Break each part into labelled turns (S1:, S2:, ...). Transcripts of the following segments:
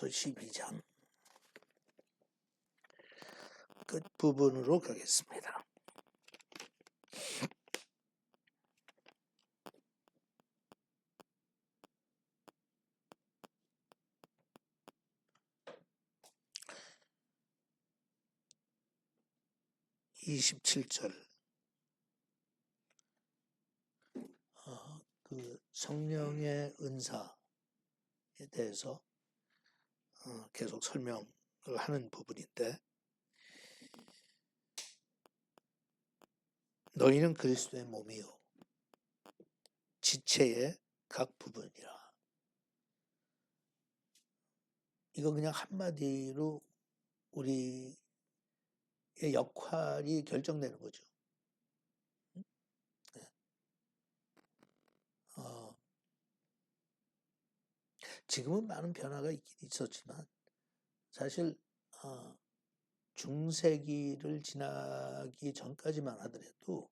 S1: 12장 끝부분으로 가겠습니다. (27절) 그 성령의 은사에 대해서 계속 설명을 하는 부분인데, 너희는 그리스도의 몸이요 지체의 각 부분이라. 이거 그냥 한마디로 우리의 역할이 결정되는 거죠. 지금은 많은 변화가 있긴 있었지만 사실 중세기를 지나기 전까지만 하더라도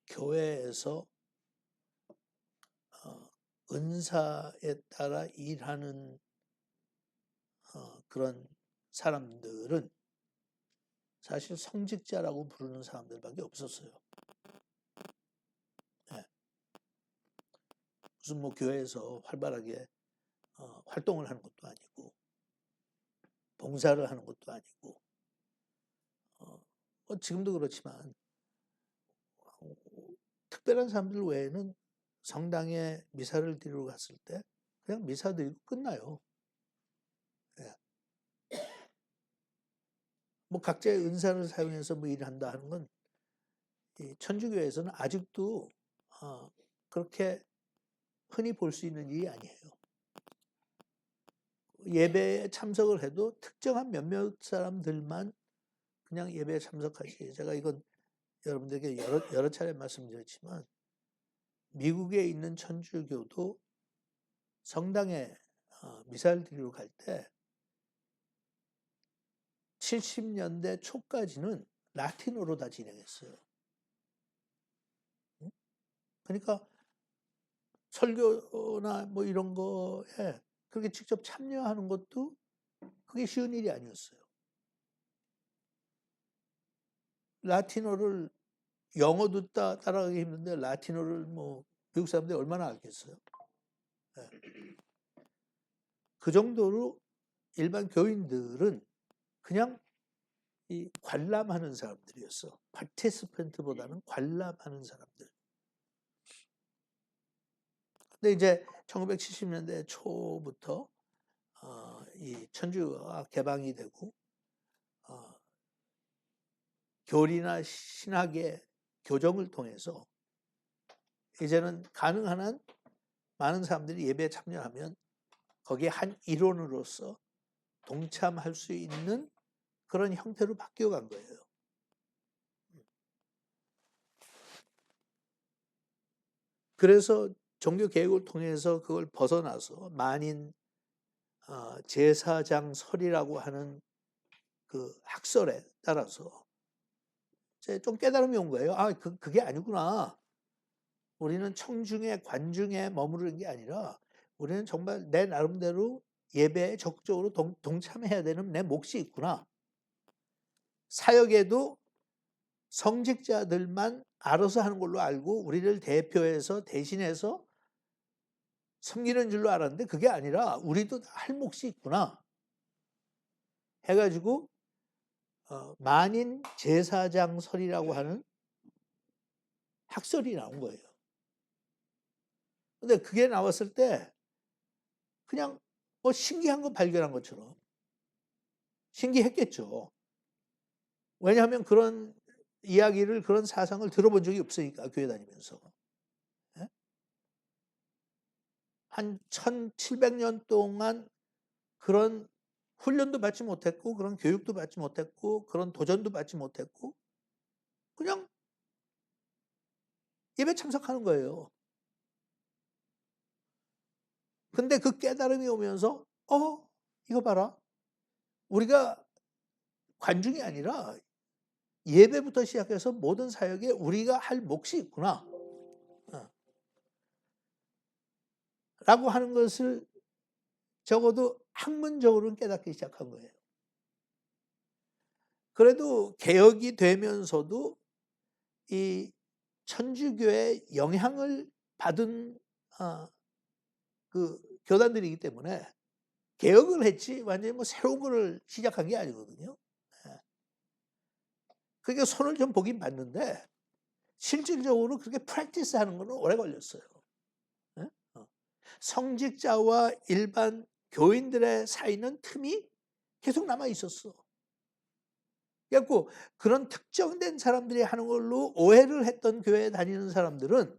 S1: 교회에서 은사에 따라 일하는 그런 사람들은 사실 성직자라고 부르는 사람들밖에 없었어요. 네. 무슨 교회에서 활발하게 활동을 하는 것도 아니고 봉사를 하는 것도 아니고 지금도 그렇지만 특별한 사람들 외에는 성당에 미사를 드리러 갔을 때 그냥 미사 드리고 끝나요. 네. 각자의 은사를 사용해서 일을 한다 하는 건 이 천주교에서는 아직도 그렇게 흔히 볼 수 있는 일이 아니에요. 예배에 참석을 해도 특정한 몇몇 사람들만 그냥 예배에 참석하지. 제가 이건 여러분들에게 여러 차례 말씀드렸지만 미국에 있는 천주교도 성당에 미사를 드리러 갈 때 70년대 초까지는 라틴어로 다 진행했어요. 그러니까 설교나 이런 거에 그렇게 직접 참여하는 것도 그게 쉬운 일이 아니었어요. 라틴어를 영어도 따라가기 힘든데 라틴어를 미국 사람들이 얼마나 알겠어요? 네. 그 정도로 일반 교인들은 그냥 이 관람하는 사람들이었어. 파티시펜트보다는 관람하는 사람들. 근데 이제 1970년대 초부터 이 천주교가 개방이 되고 교리나 신학의 교정을 통해서 이제는 가능한 한 많은 사람들이 예배에 참여하면 거기에 한 일원으로서 동참할 수 있는 그런 형태로 바뀌어간 거예요. 그래서 종교 개혁을 통해서 그걸 벗어나서 만인 제사장설이라고 하는 그 학설에 따라서 좀 깨달음이 온 거예요. 그게 아니구나. 우리는 청중에 관중에 머무르는 게 아니라 우리는 정말 내 나름대로 예배에 적극적으로 동참해야 되는 내 몫이 있구나. 사역에도 성직자들만 알아서 하는 걸로 알고 우리를 대표해서 대신해서 섬기는 줄로 알았는데 그게 아니라 우리도 할 몫이 있구나 해가지고 만인 제사장설이라고 하는 학설이 나온 거예요. 근데 그게 나왔을 때 그냥 신기한 거 발견한 것처럼 신기했겠죠. 왜냐하면 그런 이야기를, 그런 사상을 들어본 적이 없으니까, 교회 다니면서. 네? 한 1700년 동안 그런 훈련도 받지 못했고, 그런 교육도 받지 못했고, 그런 도전도 받지 못했고, 그냥 예배 참석하는 거예요. 근데 그 깨달음이 오면서, 이거 봐라. 우리가 관중이 아니라 예배부터 시작해서 모든 사역에 우리가 할 몫이 있구나. 라고 하는 것을 적어도 학문적으로는 깨닫기 시작한 거예요. 그래도 개혁이 되면서도 이 천주교의 영향을 받은 그 교단들이기 때문에 개혁을 했지 완전히 뭐 새로운 거를 시작한 게 아니거든요. 예. 그러니까 손을 좀 보긴 봤는데 실질적으로 그렇게 프랙티스하는 거는 오래 걸렸어요. 예? 성직자와 일반 교인들의 사이는 틈이 계속 남아 있었어. 그래갖고 그런 특정된 사람들이 하는 걸로 오해를 했던 교회에 다니는 사람들은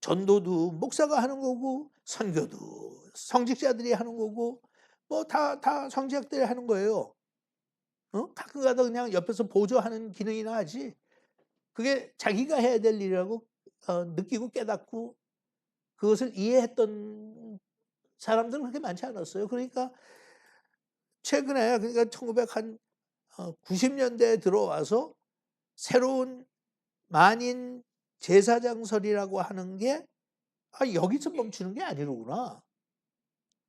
S1: 전도도 목사가 하는 거고 선교도 성직자들이 하는 거고 뭐 다 성직자들이 하는 거예요. 가끔가다 그냥 옆에서 보조하는 기능이나 하지 그게 자기가 해야 될 일이라고 느끼고 깨닫고 그것을 이해했던 사람들은 그렇게 많지 않았어요. 그러니까 최근에 그러니까 1990년대에 들어와서 새로운 만인 제사장설이라고 하는 게 여기서 멈추는 게 아니로구나.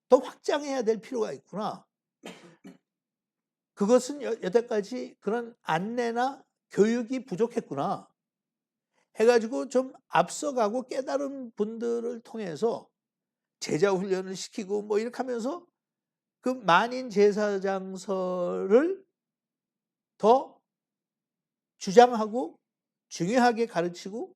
S1: 더 확장해야 될 필요가 있구나. 그것은 여태까지 그런 안내나 교육이 부족했구나. 해가지고 좀 앞서가고 깨달은 분들을 통해서 제자 훈련을 시키고 뭐 이렇게 하면서 그 만인 제사장설을 더 주장하고 중요하게 가르치고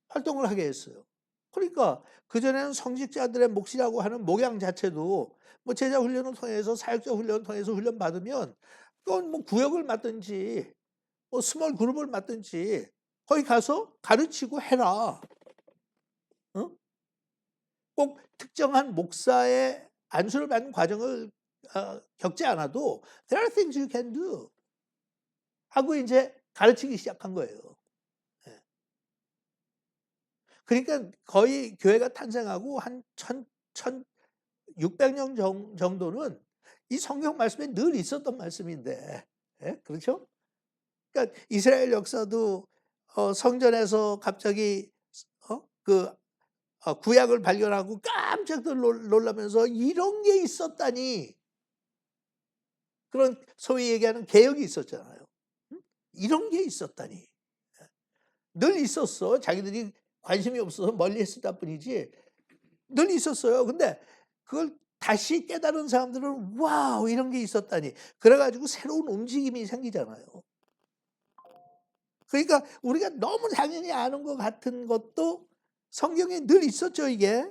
S1: 활동을 하게 했어요. 그러니까 그전에는 성직자들의 몫이라고 하는 목양 자체도 뭐 제자 훈련을 통해서 사역자 훈련을 통해서 훈련 받으면 그건 뭐 구역을 맡든지 뭐 스몰 그룹을 맡든지 거기 가서 가르치고 해라. 어? 꼭 특정한 목사의 안수를 받는 과정을 겪지 않아도 there are things you can do 하고 이제 가르치기 시작한 거예요. 예. 그러니까 거의 교회가 탄생하고 한 1600년 정도는 이 성경 말씀에 늘 있었던 말씀인데, 예? 그렇죠? 그러니까 이스라엘 역사도 성전에서 갑자기 구약을 발견하고 깜짝 놀라면서 이런 게 있었다니 그런 소위 얘기하는 개혁이 있었잖아요. 이런 게 있었다니. 늘 있었어. 자기들이 관심이 없어서 멀리 했을 뿐이지 늘 있었어요. 근데 그걸 다시 깨달은 사람들은 와우 이런 게 있었다니. 그래가지고 새로운 움직임이 생기잖아요. 그러니까 우리가 너무 당연히 아는 것 같은 것도 성경에 늘 있었죠 이게.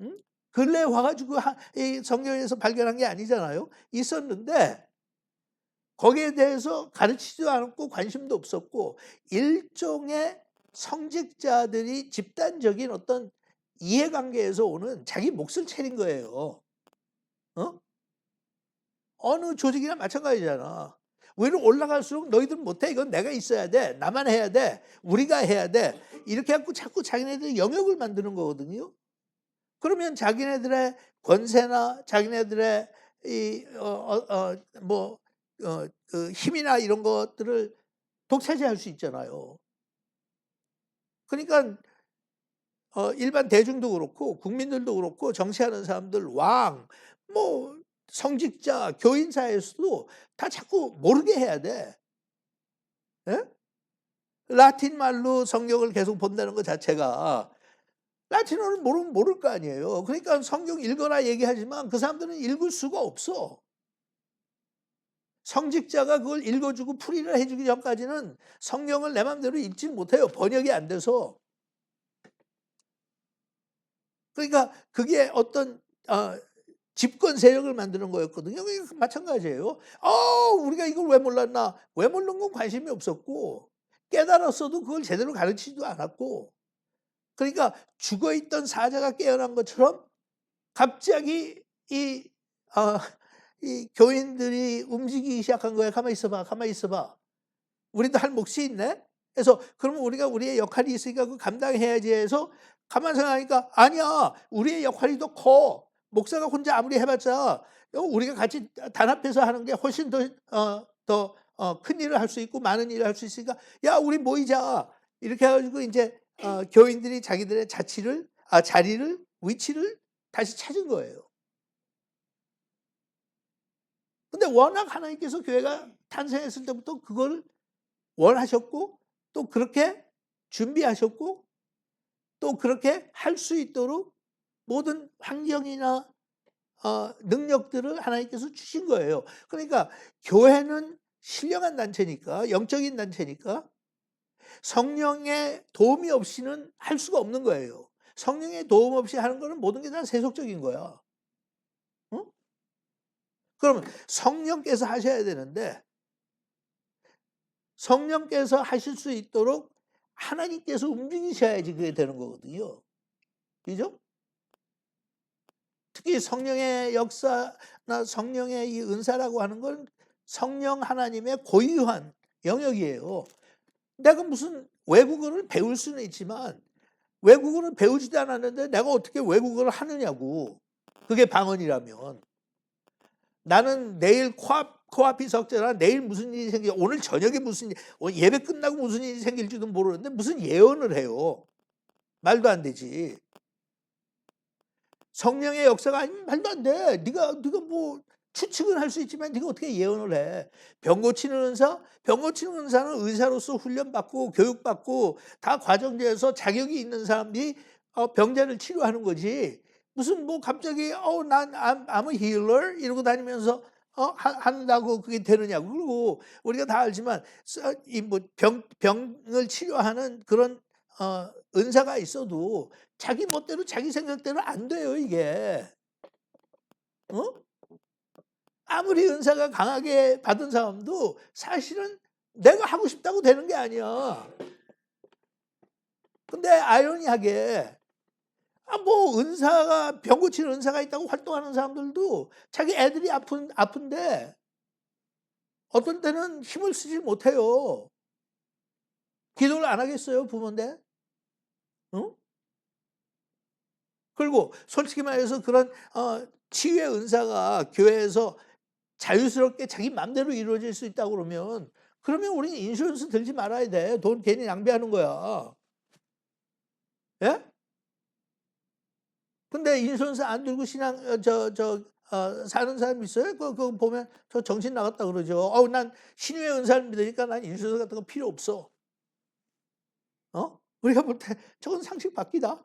S1: 응? 근래에 와가지고 이 성경에서 발견한 게 아니잖아요. 있었는데 거기에 대해서 가르치지도 않았고 관심도 없었고 일종의 성직자들이 집단적인 어떤 이해관계에서 오는 자기 몫을 차린 거예요. 어느 조직이나 마찬가지잖아. 위로 올라갈수록 너희들은 못해. 이건 내가 있어야 돼. 나만 해야 돼. 우리가 해야 돼. 이렇게 해갖고 자꾸 자기네들 영역을 만드는 거거든요. 그러면 자기네들의 권세나 자기네들의 그 힘이나 이런 것들을 독차지할 수 있잖아요. 그러니까 일반 대중도 그렇고 국민들도 그렇고 정치하는 사람들 왕, 뭐 성직자, 교인사에서도 다 자꾸 모르게 해야 돼. 예? 라틴 말로 성경을 계속 본다는 것 자체가 라틴어를 모르면 모를 거 아니에요. 그러니까 성경 읽어라 얘기하지만 그 사람들은 읽을 수가 없어. 성직자가 그걸 읽어주고 풀이를 해주기 전까지는 성경을 내 마음대로 읽지 못해요. 번역이 안 돼서. 그러니까 그게 어떤 집권 세력을 만드는 거였거든요. 마찬가지예요. 우리가 이걸 왜 몰랐나? 왜 모르는 건 관심이 없었고 깨달았어도 그걸 제대로 가르치지도 않았고 그러니까 죽어있던 사자가 깨어난 것처럼 갑자기 이 교인들이 움직이기 시작한 거야. 가만히 있어봐. 가만히 있어봐. 우리도 할 몫이 있네. 그래서 그러면 우리가 우리의 역할이 있으니까 그 감당해야지 해서 가만 생각하니까 아니야. 우리의 역할이 더 커. 목사가 혼자 아무리 해봤자 우리가 같이 단합해서 하는 게 훨씬 더 큰 일을 할 수 있고 많은 일을 할 수 있으니까 야 우리 모이자. 이렇게 해가지고 이제 교인들이 자기들의 자리를 위치를 다시 찾은 거예요. 근데 워낙 하나님께서 교회가 탄생했을 때부터 그걸 원하셨고 또 그렇게 준비하셨고 또 그렇게 할 수 있도록 모든 환경이나 능력들을 하나님께서 주신 거예요. 그러니까 교회는 신령한 단체니까, 영적인 단체니까 성령의 도움이 없이는 할 수가 없는 거예요. 성령의 도움 없이 하는 거는 모든 게 다 세속적인 거야. 응? 그러면 성령께서 하셔야 되는데 성령께서 하실 수 있도록 하나님께서 움직이셔야지 그게 되는 거거든요. 그죠? 특히 성령의 역사나 성령의 이 은사라고 하는 건 성령 하나님의 고유한 영역이에요. 내가 무슨 외국어를 배울 수는 있지만 외국어를 배우지도 않았는데 내가 어떻게 외국어를 하느냐고. 그게 방언이라면. 나는 내일 코앞이 적잖아. 내일 무슨 일이 생겨. 오늘 저녁에 무슨 일, 예배 끝나고 무슨 일이 생길지도 모르는데 무슨 예언을 해요. 말도 안 되지. 성령의 역사가 아니면 말도 안 돼. 네가 뭐 추측은 할 수 있지만 네가 어떻게 예언을 해. 병 고치는 은사는 의사로서 훈련받고 교육받고 다 과정에서 자격이 있는 사람들이 병자를 치료하는 거지. 무슨 뭐 갑자기 난 I'm a healer 이러고 다니면서 한다고 그게 되느냐고. 그리고 우리가 다 알지만 이 뭐 병을 치료하는 그런 은사가 있어도 자기 멋대로 자기 생각대로 안 돼요 이게. 아무리 은사가 강하게 받은 사람도 사실은 내가 하고 싶다고 되는 게 아니야. 근데 아이러니하게 뭐 은사가 병 고치는 은사가 있다고 활동하는 사람들도 자기 애들이 아픈데 어떤 때는 힘을 쓰지 못해요. 기도를 안 하겠어요 부모인데? 응? 그리고 솔직히 말해서 그런 치유의 은사가 교회에서 자유스럽게 자기 맘대로 이루어질 수 있다고 그러면 우리는 인슈런스 들지 말아야 돼. 돈 괜히 낭비하는 거야. 예? 근데 인슈런스 안 들고 신앙 사는 사람 있어요? 그거 보면 저 정신 나갔다 그러죠. 난 신유의 은사를 믿으니까 난 인슈런스 같은 거 필요 없어. 우리가 볼 때 저건 상식 바뀌다.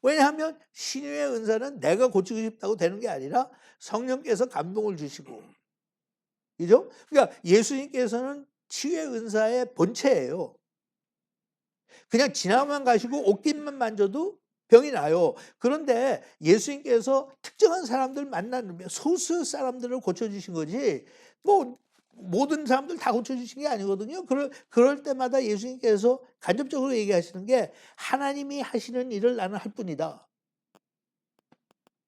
S1: 왜냐하면 신유의 은사는 내가 고치고 싶다고 되는 게 아니라 성령께서 감동을 주시고, 그죠? 그러니까 예수님께서는 치유의 은사의 본체예요. 그냥 지나만 가시고 옷깃만 만져도 병이 나요. 그런데 예수님께서 특정한 사람들 만나면 소수 사람들을 고쳐주신 거지 뭐 모든 사람들 다 고쳐주신 게 아니거든요. 그럴 때마다 예수님께서 간접적으로 얘기하시는 게 하나님이 하시는 일을 나는 할 뿐이다.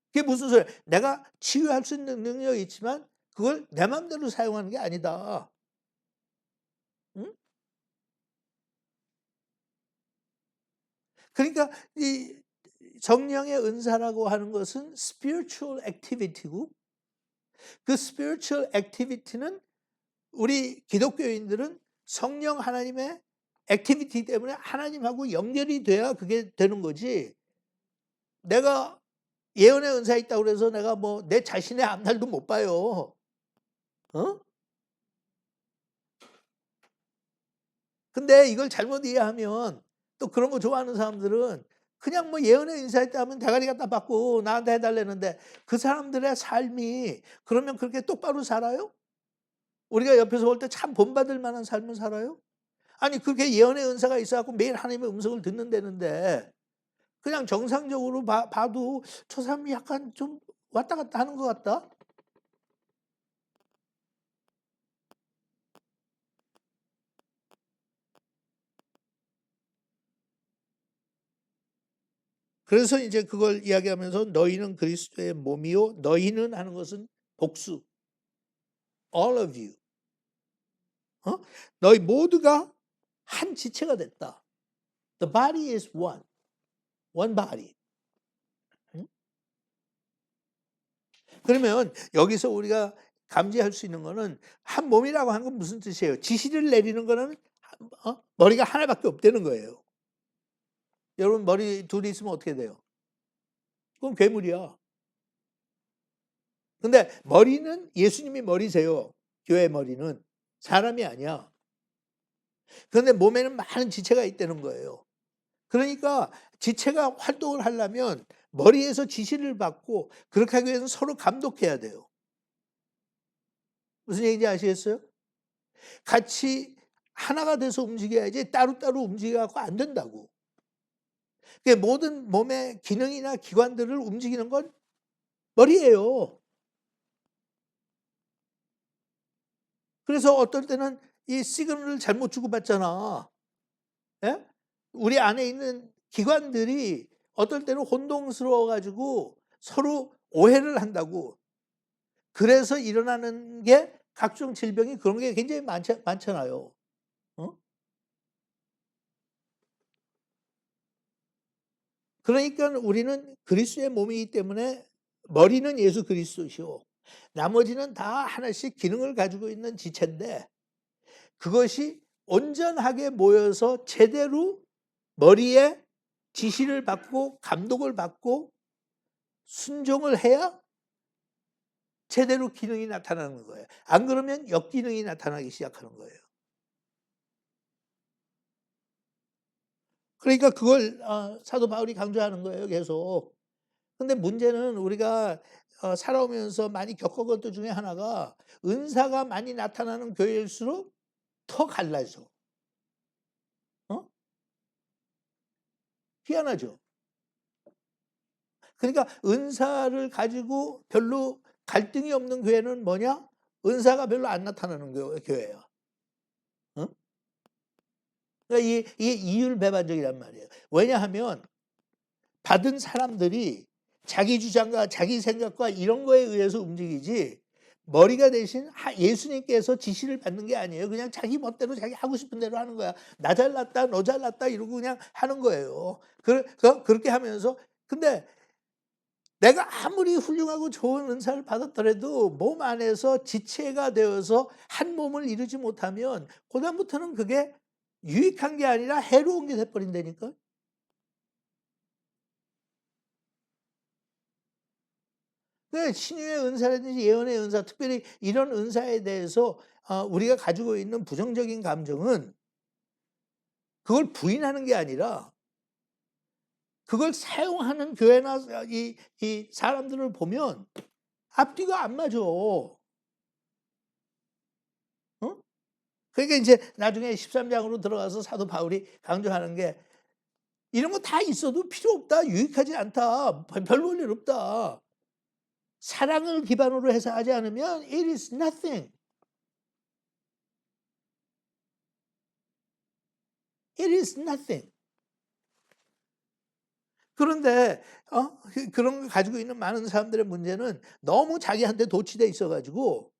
S1: 그게 무슨 소리야? 내가 치유할 수 있는 능력이 있지만 그걸 내 마음대로 사용하는 게 아니다. 응? 그러니까 이 성령의 은사라고 하는 것은 spiritual activity고 그 spiritual activity는 우리 기독교인들은 성령 하나님의 액티비티 때문에 하나님하고 연결이 돼야 그게 되는 거지. 내가 예언의 은사 있다고 그래서 내가 뭐 내 자신의 앞날도 못 봐요. 근데 이걸 잘못 이해하면 또 그런 거 좋아하는 사람들은 그냥 뭐 예언의 은사 있다 하면 대가리 갖다 받고 나한테 해달라는데 그 사람들의 삶이 그러면 그렇게 똑바로 살아요? 우리가 옆에서 볼 때 참 본받을 만한 삶을 살아요? 아니 그렇게 예언의 은사가 있어 갖고 매일 하나님의 음성을 듣는다는데 그냥 정상적으로 봐도 저 사람이 약간 좀 왔다 갔다 하는 것 같다? 그래서 이제 그걸 이야기하면서 너희는 그리스도의 몸이요. 너희는 하는 것은 복수. All of you. 너희 모두가 한 지체가 됐다. The body is one. One body. 그러면 여기서 우리가 감지할 수 있는 거는 한 몸이라고 하는 건 무슨 뜻이에요? 지시를 내리는 거는 머리가 하나밖에 없다는 거예요. 여러분 머리 둘이 있으면 어떻게 돼요? 그건 괴물이야. 근데 머리는 예수님이 머리세요. 교회 머리는. 사람이 아니야. 그런데 몸에는 많은 지체가 있다는 거예요. 그러니까 지체가 활동을 하려면 머리에서 지시를 받고 그렇게 하기 위해서는 서로 감독해야 돼요. 무슨 얘기인지 아시겠어요? 같이 하나가 돼서 움직여야지 따로따로 움직여갖고 안 된다고. 그러니까 모든 몸의 기능이나 기관들을 움직이는 건 머리예요. 그래서 어떨 때는 이 시그널을 잘못 주고받잖아. 예? 우리 안에 있는 기관들이 어떨 때는 혼동스러워 가지고 서로 오해를 한다고. 그래서 일어나는 게 각종 질병이 그런 게 굉장히 많잖아요. 어? 그러니까 우리는 그리스도의 몸이기 때문에 머리는 예수 그리스도시오. 나머지는 다 하나씩 기능을 가지고 있는 지체인데 그것이 온전하게 모여서 제대로 머리에 지시를 받고 감독을 받고 순종을 해야 제대로 기능이 나타나는 거예요. 안 그러면 역기능이 나타나기 시작하는 거예요. 그러니까 그걸 사도 바울이 강조하는 거예요, 계속. 근데 문제는 우리가 살아오면서 많이 겪은 것들 중에 하나가 은사가 많이 나타나는 교회일수록 더 갈라져. 어? 희한하죠. 그러니까 은사를 가지고 별로 갈등이 없는 교회는 뭐냐? 은사가 별로 안 나타나는 교회야. 어? 그러니까 이게 이율배반적이란 말이에요. 왜냐하면 받은 사람들이 자기 주장과 자기 생각과 이런 거에 의해서 움직이지 머리가 대신 예수님께서 지시를 받는 게 아니에요. 그냥 자기 멋대로 자기 하고 싶은 대로 하는 거야. 나 잘났다, 너 잘났다 이러고 그냥 하는 거예요. 그렇게 하면서 근데 내가 아무리 훌륭하고 좋은 은사를 받았더라도 몸 안에서 지체가 되어서 한 몸을 이루지 못하면 그다음부터는 그게 유익한 게 아니라 해로운 게 돼버린다니까. 그 신유의 은사라든지 예언의 은사, 특별히 이런 은사에 대해서 우리가 가지고 있는 부정적인 감정은 그걸 부인하는 게 아니라 그걸 사용하는 교회나 이 사람들을 보면 앞뒤가 안 맞아. 어? 그러니까 이제 나중에 13장으로 들어가서 사도 바울이 강조하는 게 이런 거 다 있어도 필요 없다. 유익하지 않다. 별 볼 일 없다. 사랑을 기반으로 해서 하지 않으면 it is nothing. It is nothing. 그런데 그런 걸 가지고 있는 많은 사람들의 문제는 너무 자기한테 도취돼 있어 가지고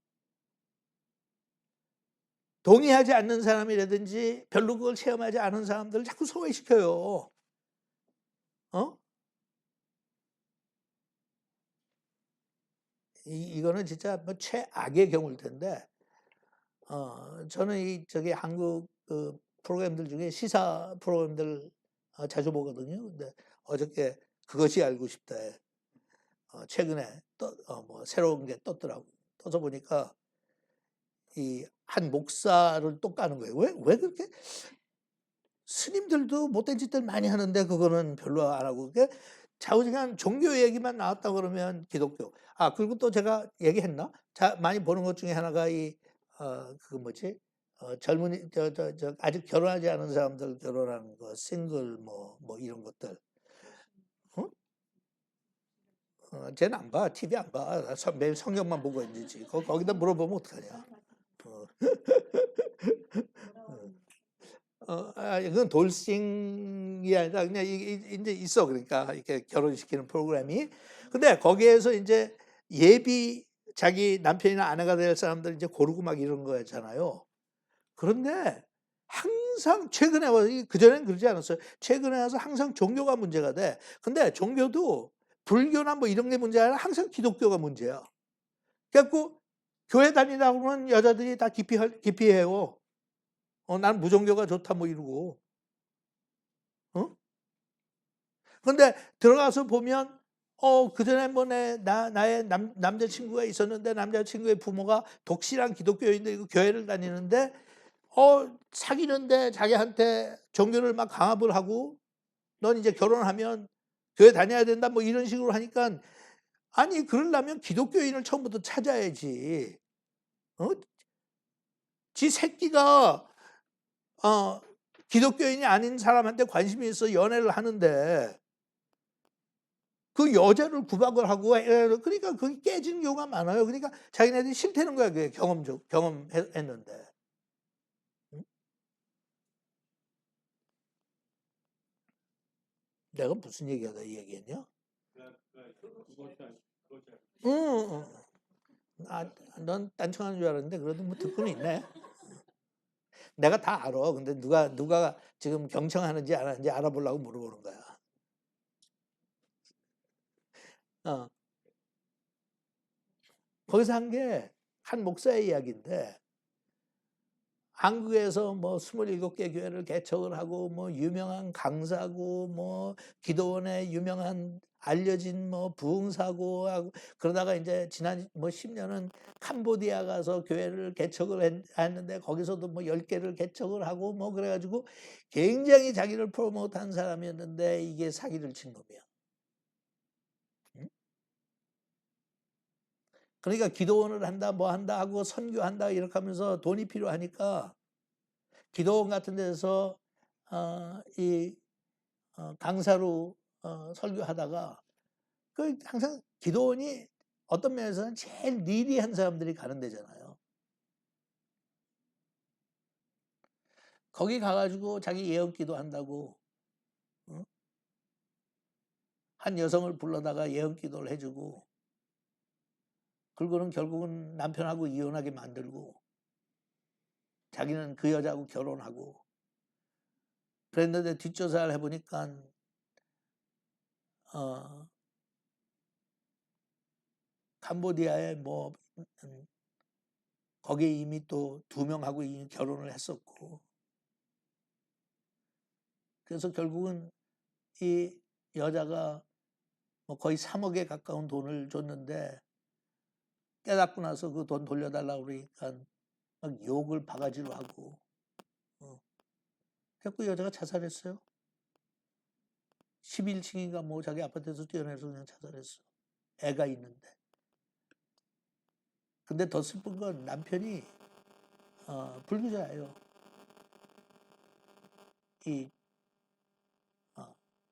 S1: 동의하지 않는 사람이라든지 별로 그걸 체험하지 않은 사람들을 자꾸 소외시켜요. 어? 이거는 진짜 뭐 최악의 경우일 텐데 저는 저기 한국 그 프로그램들 중에 시사 프로그램들 자주 보거든요. 근데 어저께 그것이 알고 싶다에 최근에 뭐 새로운 게 떴더라고. 떠서 보니까 이 한 목사를 또 까는 거예요. 왜 그렇게 스님들도 못된 짓들 많이 하는데 그거는 별로 안 하고 좌우지간 종교 얘기만 나왔다 그러면 기독교. 그리고 또 제가 얘기했나? 많이 보는 것 중에 하나가 그 뭐지? 젊은이 아직 결혼하지 않은 사람들 결혼하는 거, 싱글 뭐 이런 것들. 쟤는 안 봐. TV 안 봐. 매일 성경만 보고 있는지. 거기다 물어보면 어떡하냐. 이건 돌싱이 아니라 그냥 이제 있어. 그러니까 이렇게 결혼시키는 프로그램이. 근데 거기에서 이제 예비 자기 남편이나 아내가 될 사람들 이제 고르고 막 이런 거였잖아요. 그런데 항상 최근에 와서 그전에는 그러지 않았어요. 최근에 와서 항상 종교가 문제가 돼. 근데 종교도 불교나 뭐 이런 게 문제가 아니라 항상 기독교가 문제야. 그래 갖고 교회 다니다 보면 여자들이 다 기피해요. 난 무종교가 좋다 뭐 이러고. 어? 근데 들어가서 보면 그전에 뭐 나의 남자친구가 있었는데 남자친구의 부모가 독실한 기독교인들이고 교회를 다니는데 사귀는데 자기한테 종교를 막 강압을 하고 넌 이제 결혼하면 교회 다녀야 된다 뭐 이런 식으로 하니까 아니 그러려면 기독교인을 처음부터 찾아야지. 지 새끼가 기독교인이 아닌 사람한테 관심이 있어 연애를 하는데 그 여자를 구박을 하고 그러니까 그게 깨지는 경우가 많아요. 그러니까 자기네들이 싫다는 거야. 그게 경험했는데. 응? 내가 무슨 얘기하다 이 얘기했냐? 응, 응. 넌 딴청하는 줄 알았는데 그래도 뭐 듣고는 있네. 내가 다 알아. 근데 누가 지금 경청하는지 안 하는지 알아보려고 물어보는 거야. 어. 거기서 한 게 한 목사의 이야기인데 한국에서 뭐 27개 교회를 개척을 하고 뭐 유명한 강사고 뭐 기도원의 유명한 알려진 뭐 부흥사고 하고 그러다가 이제 지난 뭐 10년은 캄보디아 가서 교회를 개척을 했는데 거기서도 뭐 10개를 개척을 하고 뭐 그래가지고 굉장히 자기를 프로모트한 사람이었는데 이게 사기를 친 놈이야. 응? 그러니까 기도원을 한다 뭐 한다 하고 선교한다 이렇게 하면서 돈이 필요하니까 기도원 같은 데서 이 강사로 설교하다가 그 항상 기도원이 어떤 면에서는 제일 니디한 사람들이 가는 데잖아요. 거기 가가지고 자기 예언기도 한다고 한 여성을 불러다가 예언기도를 해주고 그리고는 결국은 남편하고 이혼하게 만들고 자기는 그 여자하고 결혼하고 그랬는데 뒷조사를 해보니까 어, 캄보디아에 뭐 거기에 이미 또 2명하고 이미 결혼을 했었고 그래서 결국은 이 여자가 뭐 거의 3억에 가까운 돈을 줬는데 깨닫고 나서 그 돈 돌려달라고 그러니까 막 욕을 바가지로 하고 그래서 그 여자가 자살했어요. 11층인가 뭐 자기 아파트에서 뛰어내서 그냥 자살했어. 애가 있는데. 근데 더 슬픈 건 남편이 불교자예요. 이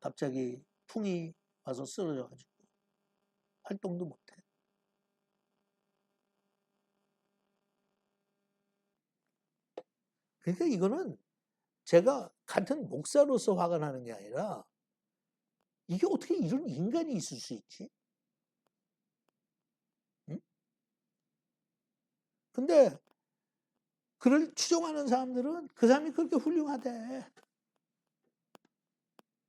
S1: 갑자기 풍이 와서 쓰러져가지고 활동도 못해. 그러니까 이거는 제가 같은 목사로서 화가 나는 게 아니라 이게 어떻게 이런 인간이 있을 수 있지? 응? 근데 그를 추종하는 사람들은 그 사람이 그렇게 훌륭하대.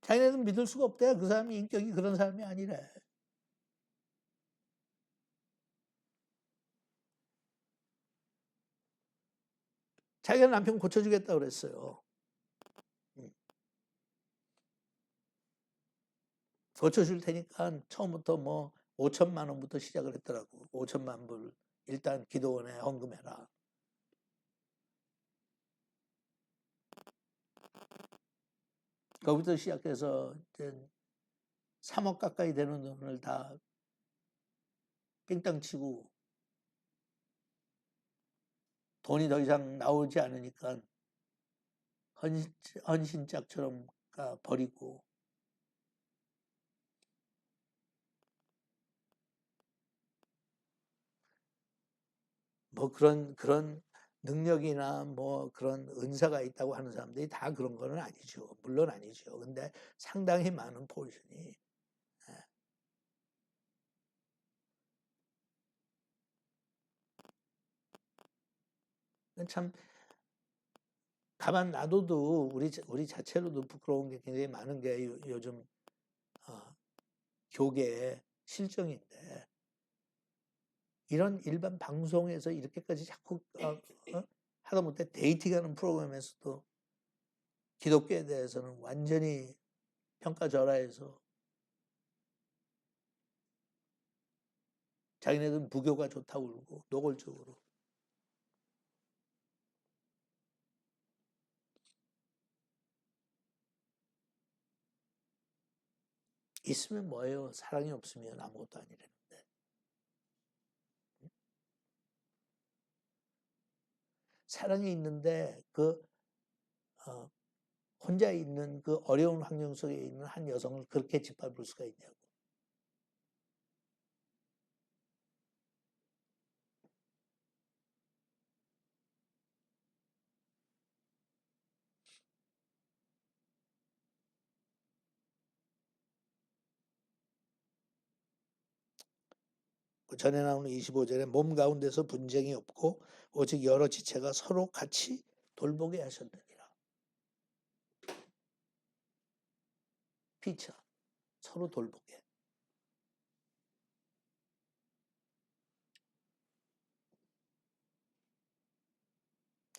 S1: 자기네는 믿을 수가 없대. 그 사람이 인격이 그런 사람이 아니래. 자기가 남편 고쳐주겠다 그랬어요. 고쳐줄 테니까 처음부터 뭐 5천만 원부터 시작을 했더라고. 5천만 불 일단 기도원에 헌금해라. 거기부터 시작해서 이제 3억 가까이 되는 돈을 다 삥땅 치고 돈이 더 이상 나오지 않으니까 헌신짝처럼 버리고 뭐 그런 능력이나 뭐 그런 은사가 있다고 하는 사람들이 다 그런 건 아니죠. 물론 아니죠. 근데 상당히 많은 포지션이 참 가만 놔둬도 우리 자체로도 부끄러운 게 굉장히 많은 게 요즘 교계의 실정인데 이런 일반 방송에서 이렇게까지 자꾸 하다못해 데이팅하는 프로그램에서도 기독교에 대해서는 완전히 평가절하해서 자기네들은 부교가 좋다고 그러고 노골적으로. 있으면 뭐예요? 사랑이 없으면 아무것도 아니라는데. 사랑이 있는데 혼자 있는 그 어려운 환경 속에 있는 한 여성을 그렇게 짓밟을 수가 있냐고. 그 전에 나오는 25절에 몸 가운데서 분쟁이 없고 오직 여러 지체가 서로 같이 돌보게 하셨느니라. 피처 서로 돌보게.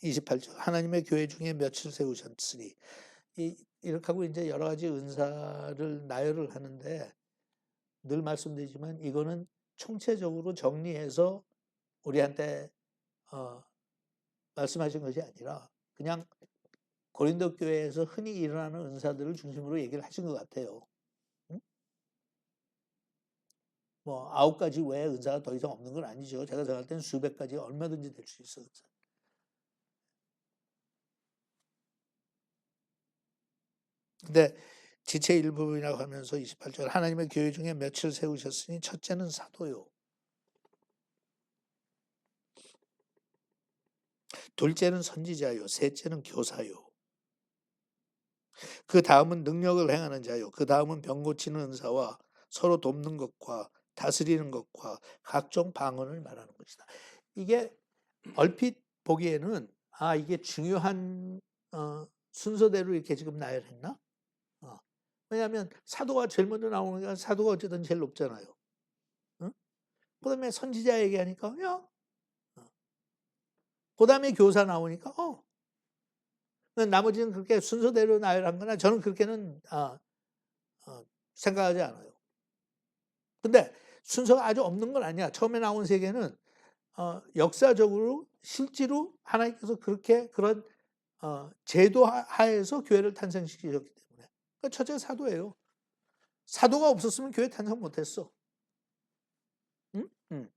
S1: (28절) 하나님의 교회 중에 며칠 세우셨으니 이렇게 하고 이제 여러 가지 은사를 나열을 하는데 늘 말씀드리지만 이거는 총체적으로 정리해서 우리한테 말씀하신 것이 아니라 그냥 고린도 교회에서 흔히 일어나는 은사들을 중심으로 얘기를 하신 것 같아요. 응? 뭐 9가지 외에 은사가 더 이상 없는 건 아니죠. 제가 생각할 때는 수백 가지 얼마든지 될 수 있어요. 근데 지체 일부분이라고 하면서 28절 하나님의 교회 중에 며칠 세우셨으니 첫째는 사도요. 둘째는 선지자요. 셋째는 교사요. 그 다음은 능력을 행하는 자요. 그 다음은 병 고치는 은사와 서로 돕는 것과 다스리는 것과 각종 방언을 말하는 것이다. 이게 얼핏 보기에는 이게 중요한 순서대로 이렇게 지금 나열했나? 왜냐하면 사도가 제일 먼저 나오니까 사도가 어쨌든 제일 높잖아요. 응? 그다음에 선지자 얘기하니까 그다음에 교사 나오니까 나머지는 그렇게 순서대로 나열한 거나 저는 그렇게는 생각하지 않아요. 근데 순서가 아주 없는 건 아니야. 처음에 나온 세 개는 역사적으로 실제로 하나님께서 그렇게 그런 제도 하에서 교회를 탄생시키셨기 때문에. 그러니까 첫째 사도예요. 사도가 없었으면 교회 탄생 못했어. 응? 응.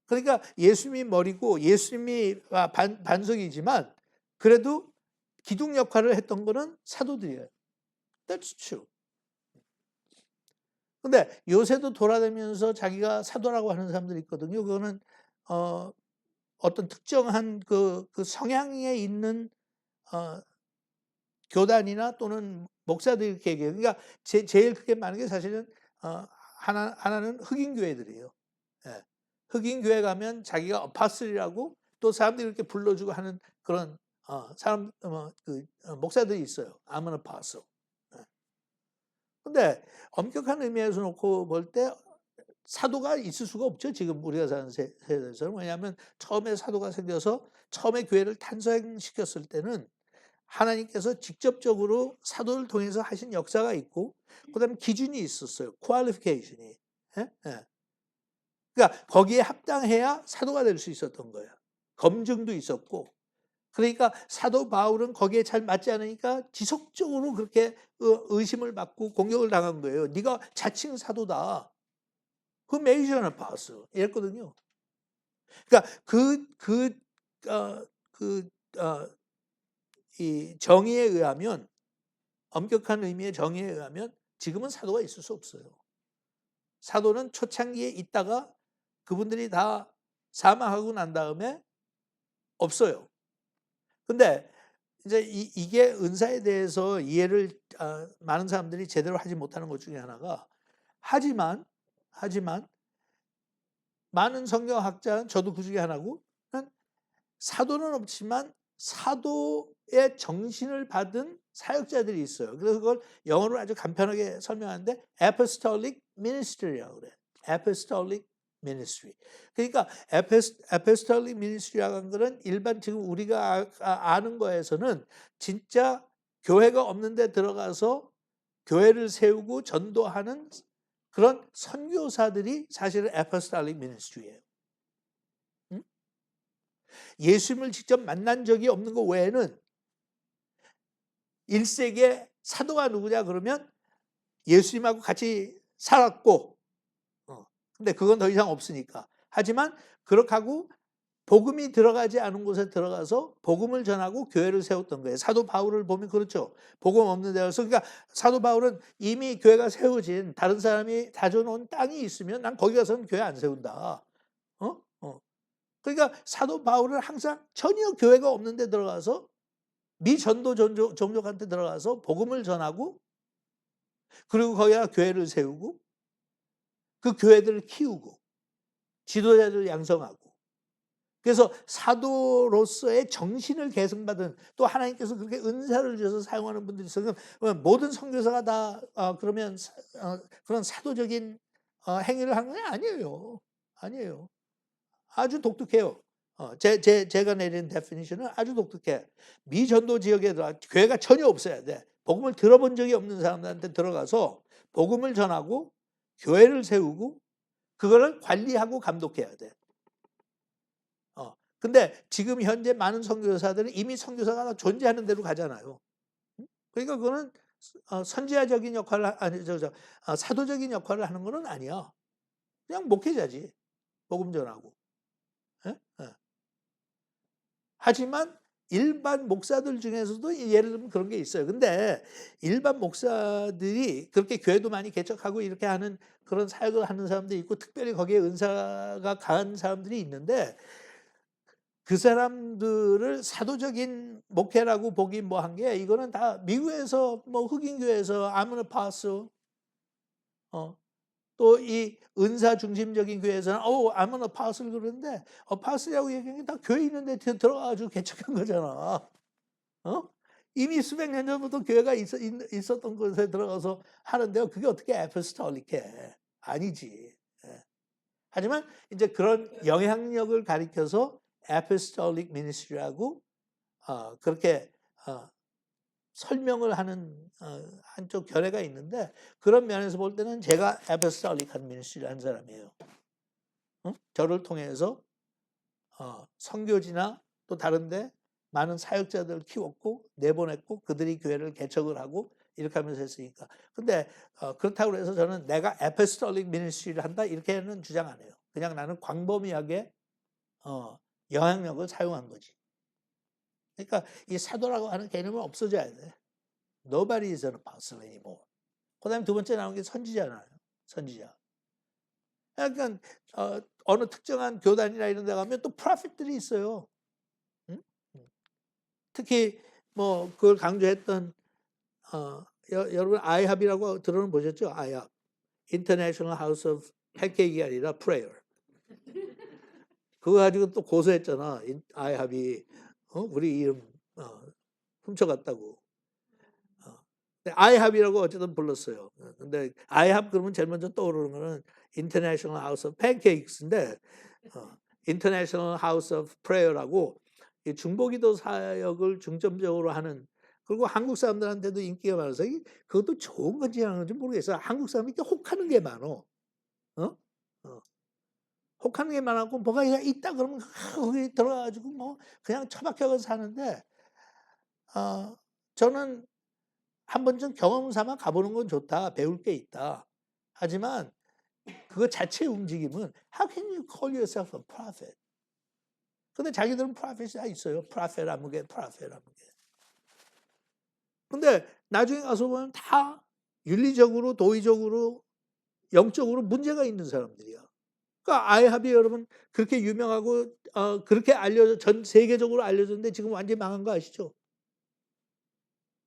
S1: 그러니까 예수님이 머리고 예수님이 반석이지만 그래도 기둥 역할을 했던 거는 사도들이에요. That's true. 근데 요새도 돌아다니면서 자기가 사도라고 하는 사람들이 있거든요. 그거는 어떤 특정한 그 성향에 있는 교단이나 또는 목사들이 이렇게 얘기해요. 그러니까 제일 크게 많은 게 사실은 하나는 흑인 교회들이에요. 예. 흑인 교회 가면 자기가 어파슬이라고 또 사람들이 이렇게 불러주고 하는 그런 목사들이 있어요. I'm an apostle. 예. 근데 엄격한 의미에서 놓고 볼 때 사도가 있을 수가 없죠. 지금 우리가 사는 세대에서는. 왜냐하면 처음에 사도가 생겨서 처음에 교회를 탄생시켰을 때는 하나님께서 직접적으로 사도를 통해서 하신 역사가 있고 그다음에 기준이 있었어요. 퀄리피케이션이. 예? 예. 그러니까 거기에 합당해야 사도가 될 수 있었던 거예요. 검증도 있었고. 그러니까 사도 바울은 거기에 잘 맞지 않으니까 지속적으로 그렇게 의심을 받고 공격을 당한 거예요. 네가 자칭 사도다. 그 메이저는 봤어. 이랬거든요. 그러니까 이 정의에 의하면 엄격한 의미의 정의에 의하면 지금은 사도가 있을 수 없어요. 사도는 초창기에 있다가 그분들이 다 사망하고 난 다음에 없어요. 근데 이제 이게 은사에 대해서 이해를 많은 사람들이 제대로 하지 못하는 것 중에 하나가 하지만 많은 성경학자는 저도 그 중에 하나고 사도는 없지만 사도의 정신을 받은 사역자들이 있어요. 그래서 그걸 영어로 아주 간편하게 설명하는데 apostolic ministry라고 그래. apostolic ministry. 그러니까 apostolic ministry라고 하는 거는 일반 지금 우리가 아는 거에서는 진짜 교회가 없는 데 들어가서 교회를 세우고 전도하는 그런 선교사들이 사실은 apostolic ministry예요. 응? 예수님을 직접 만난 적이 없는 것 외에는 1세기의 사도가 누구냐 그러면 예수님하고 같이 살았고, 근데 그건 더 이상 없으니까. 하지만 그렇게 하고 복음이 들어가지 않은 곳에 들어가서 복음을 전하고 교회를 세웠던 거예요. 사도 바울을 보면 그렇죠. 복음 없는 데서. 그러니까 사도 바울은 이미 교회가 세워진 다른 사람이 다져놓은 땅이 있으면 난 거기 가서는 교회 안 세운다. 그러니까 사도 바울은 항상 전혀 교회가 없는 데 들어가서 미전도 종족한테 들어가서 복음을 전하고, 그리고 거기가 교회를 세우고 그 교회들을 키우고 지도자들을 양성하고, 그래서 사도로서의 정신을 계승받은, 또 하나님께서 그렇게 은사를 주셔서 사용하는 분들이 있어요. 모든 선교사가 다 그러면 그런 사도적인 행위를 하는 게 아니에요. 아니에요. 아주 독특해요. 제가 내린 데피니션은 아주 독특해. 미전도 지역에 들어가 교회가 전혀 없어야 돼. 복음을 들어본 적이 없는 사람들한테 들어가서 복음을 전하고 교회를 세우고 그거를 관리하고 감독해야 돼. 근데 지금 현재 많은 선교사들은 이미 선교사가 존재하는 대로 가잖아요. 그러니까 그거는 선지자적인 역할을 사도적인 역할을 하는 거는 아니야. 그냥 목회자지. 복음 전하고. 예? 하지만 일반 목사들 중에서도 예를 들면 그런 게 있어요. 근데 일반 목사들이 그렇게 교회도 많이 개척하고 이렇게 하는 그런 사역을 하는 사람들이 있고, 특별히 거기에 은사가 강한 사람들이 있는데, 그 사람들을 사도적인 목회라고 보기 뭐한 게, 이거는 다 미국에서 뭐 흑인교회에서 I'm an apostle, 또 이 은사 중심적인 교회에서는 I'm an apostle 그러는데, apostle이라고 얘기하는 게 다 교회 있는데 들어가가지고 개척한 거잖아. 이미 수백 년 전부터 교회가 있었던 곳에 들어가서 하는데요. 그게 어떻게 apostolic해? 아니지. 예. 하지만 이제 그런 영향력을 가리켜서 apostolic ministry라고 그렇게 설명을 하는 한쪽 견해가 있는데, 그런 면에서 볼 때는 제가 apostolic한 ministry를 한 사람이에요. 저를 통해서 선교지나 또 다른데 많은 사역자들을 키웠고 내보냈고 그들이 교회를 개척을 하고 이렇게 하면서 했으니까. 근데 그렇다고 해서 저는 내가 apostolic ministry를 한다 이렇게는 주장 안 해요. 그냥 나는 광범위하게 영향력을 사용한 거지. 그러니까 이 사도라고 하는 개념은 없어져야 돼. Nobody is an apostle anymore. 그 다음에 두 번째 나오는 게 선지자잖아요. 선지자. 그러니까 어느 특정한 교단이나 이런 데 가면 또 프로핏들이 있어요. 응? 특히 뭐 그걸 강조했던 여러분 아이합이라고 들어는 보셨죠? 아이합. International House of Pancake이 아니라 Prayer. 그거 가지고 또 고소했잖아. 아이합이 우리 이름 훔쳐갔다고. 아이합이라고 어쨌든 불렀어요. 근데 아이합 그러면 제일 먼저 떠오르는 거는 International House of Pancakes인데 International House of Prayer라고 이 중보기도 사역을 중점적으로 하는, 그리고 한국 사람들한테도 인기가 많아서 그것도 좋은 건지 아닌 건지 모르겠어요. 한국 사람이 이렇게 혹하는 게 많어. 혹하는 게 많았고 뭐가 있다 그러면 거기 들어가가지고 뭐 그냥 처박혀서 사는데, 저는 한 번쯤 경험 삼아 가보는 건 좋다. 배울 게 있다. 하지만 그거 자체의 움직임은 How can you call yourself a prophet? 근데 자기들은 프로핏이 다 있어요. 프로핏 아무개, 프로핏 아무개. 근데 나중에 가서 보면 다 윤리적으로, 도의적으로, 영적으로 문제가 있는 사람들이야. 그러니까 아이합이 여러분 그렇게 유명하고 그렇게 전 세계적으로 알려졌는데 지금 완전히 망한 거 아시죠?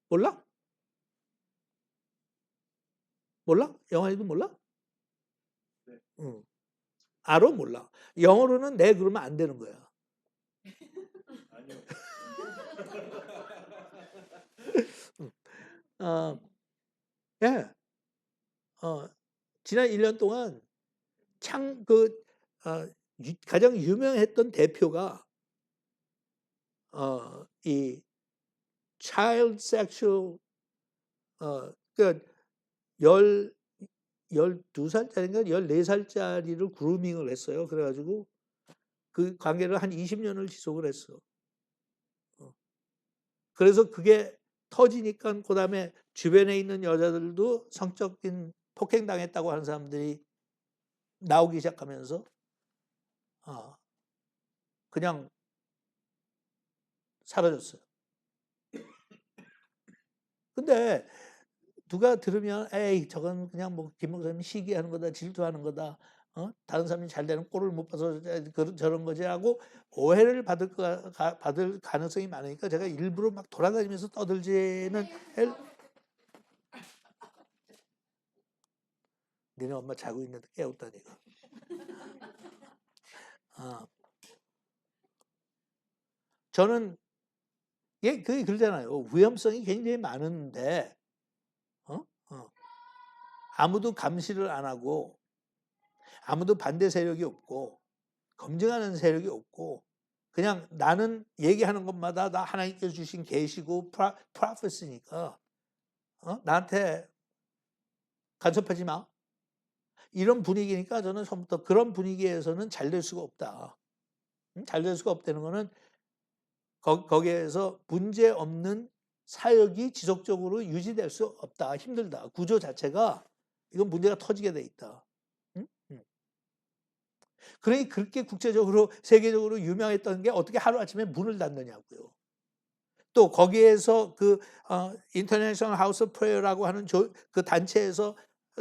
S1: 몰라? 몰라? 영화에도 몰라?
S2: 네.
S1: 응. 알아? 몰라? 영어로는 네 그러면 안 되는 거야.
S2: 아니요.
S1: 예. 지난 1년 동안 가장 유명했던 대표가 이 child sexual 그러니까 12살짜리인가 14살짜리를 그루밍을 했어요. 그래 가지고 그 관계를 한 20년을 지속을 했어. 그래서 그게 터지니까 그다음에 주변에 있는 여자들도 성적인 폭행당했다고 하는 사람들이 나오기 시작하면서 그냥 사라졌어요. 근데 누가 들으면 에이 저건 그냥 뭐 김 목사님 시기하는 거다, 질투하는 거다. 다른 사람이 잘 되는 꼴을 못 봐서 저런 거지 하고 오해를 받을 가능성이 많으니까 제가 일부러 막 돌아다니면서 떠들지는 니네 엄마 자고 있는데 깨웠다니까. 저는 그게 그러잖아요. 위험성이 굉장히 많은데 아무도 감시를 안 하고 아무도 반대 세력이 없고 검증하는 세력이 없고 그냥 나는 얘기하는 것마다 나 하나님께서 주신 계시고 프로페시니까 나한테 간섭하지 마. 이런 분위기니까 저는 처음부터 그런 분위기에서는 잘 될 수가 없다. 잘 될 수가 없다는 거는 거기에서 문제 없는 사역이 지속적으로 유지될 수 없다. 힘들다. 구조 자체가 이건 문제가 터지게 돼 있다. 그러니 그렇게 국제적으로 세계적으로 유명했던 게 어떻게 하루아침에 문을 닫느냐고요. 또 거기에서 그 인터내셔널 하우스 오브 프레이어라고 하는 그 단체에서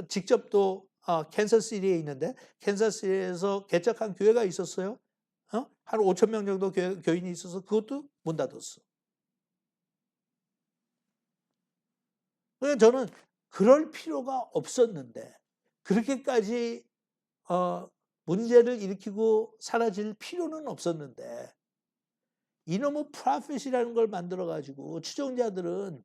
S1: 직접 또 캔서스시티에 있는데 캔서스시티에서 개척한 교회가 있었어요. 한 5천 명 정도 교인이 있어서 그것도 문 닫았어. 그래서 저는 그럴 필요가 없었는데 그렇게까지 문제를 일으키고 사라질 필요는 없었는데 이놈의 프로핏이라는 걸 만들어 가지고 추종자들은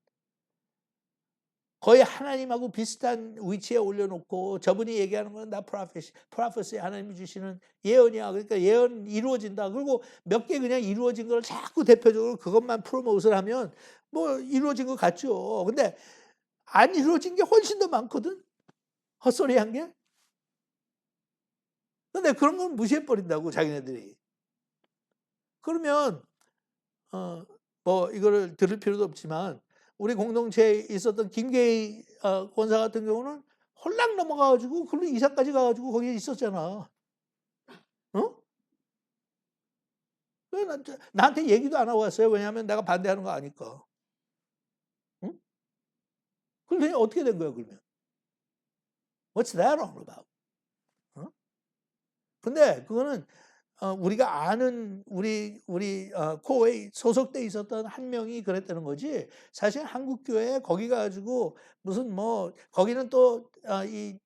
S1: 거의 하나님하고 비슷한 위치에 올려놓고 저분이 얘기하는 건 나 프로핏이 하나님이 주시는 예언이야. 그러니까 예언 이루어진다. 그리고 몇 개 그냥 이루어진 걸 자꾸 대표적으로 그것만 프로모트를 하면 뭐 이루어진 것 같죠. 근데 안 이루어진 게 훨씬 더 많거든. 헛소리한 게. 근데 그런 건 무시해버린다고 자기네들이. 그러면 뭐 이거를 들을 필요도 없지만 우리 공동체에 있었던 김계희 권사 같은 경우는 홀랑 넘어가가지고 그걸로 이사까지 가가지고 거기에 있었잖아. 나한테 얘기도 안 하고 왔어요. 왜냐하면 내가 반대하는 거 아니까. 그러더니 어떻게 된 거야 그러면? What's that all about? 근데 그거는 우리가 아는 우리 코어에 소속돼 있었던 한 명이 그랬다는 거지. 사실 한국 교회에 거기 가지고 무슨 뭐 거기는 또 이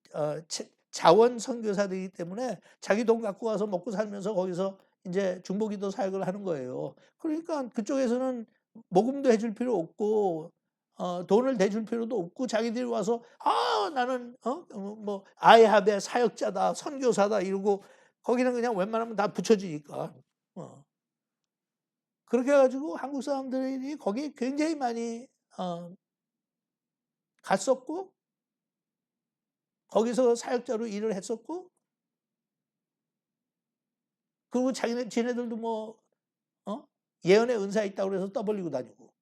S1: 자원 선교사들이기 때문에 자기 돈 갖고 와서 먹고 살면서 거기서 이제 중보기도 사역을 하는 거예요. 그러니까 그쪽에서는 모금도 해줄 필요 없고 돈을 대줄 필요도 없고 자기들이 와서 나는 뭐 아이합의 사역자다 선교사다 이러고 거기는 그냥 웬만하면 다 붙여주니까. 그렇게 해가지고 한국 사람들이 거기에 굉장히 많이 갔었고 거기서 사역자로 일을 했었고 그리고 지네들도 뭐 예언의 은사 있다고 그래서 떠벌리고 다니고.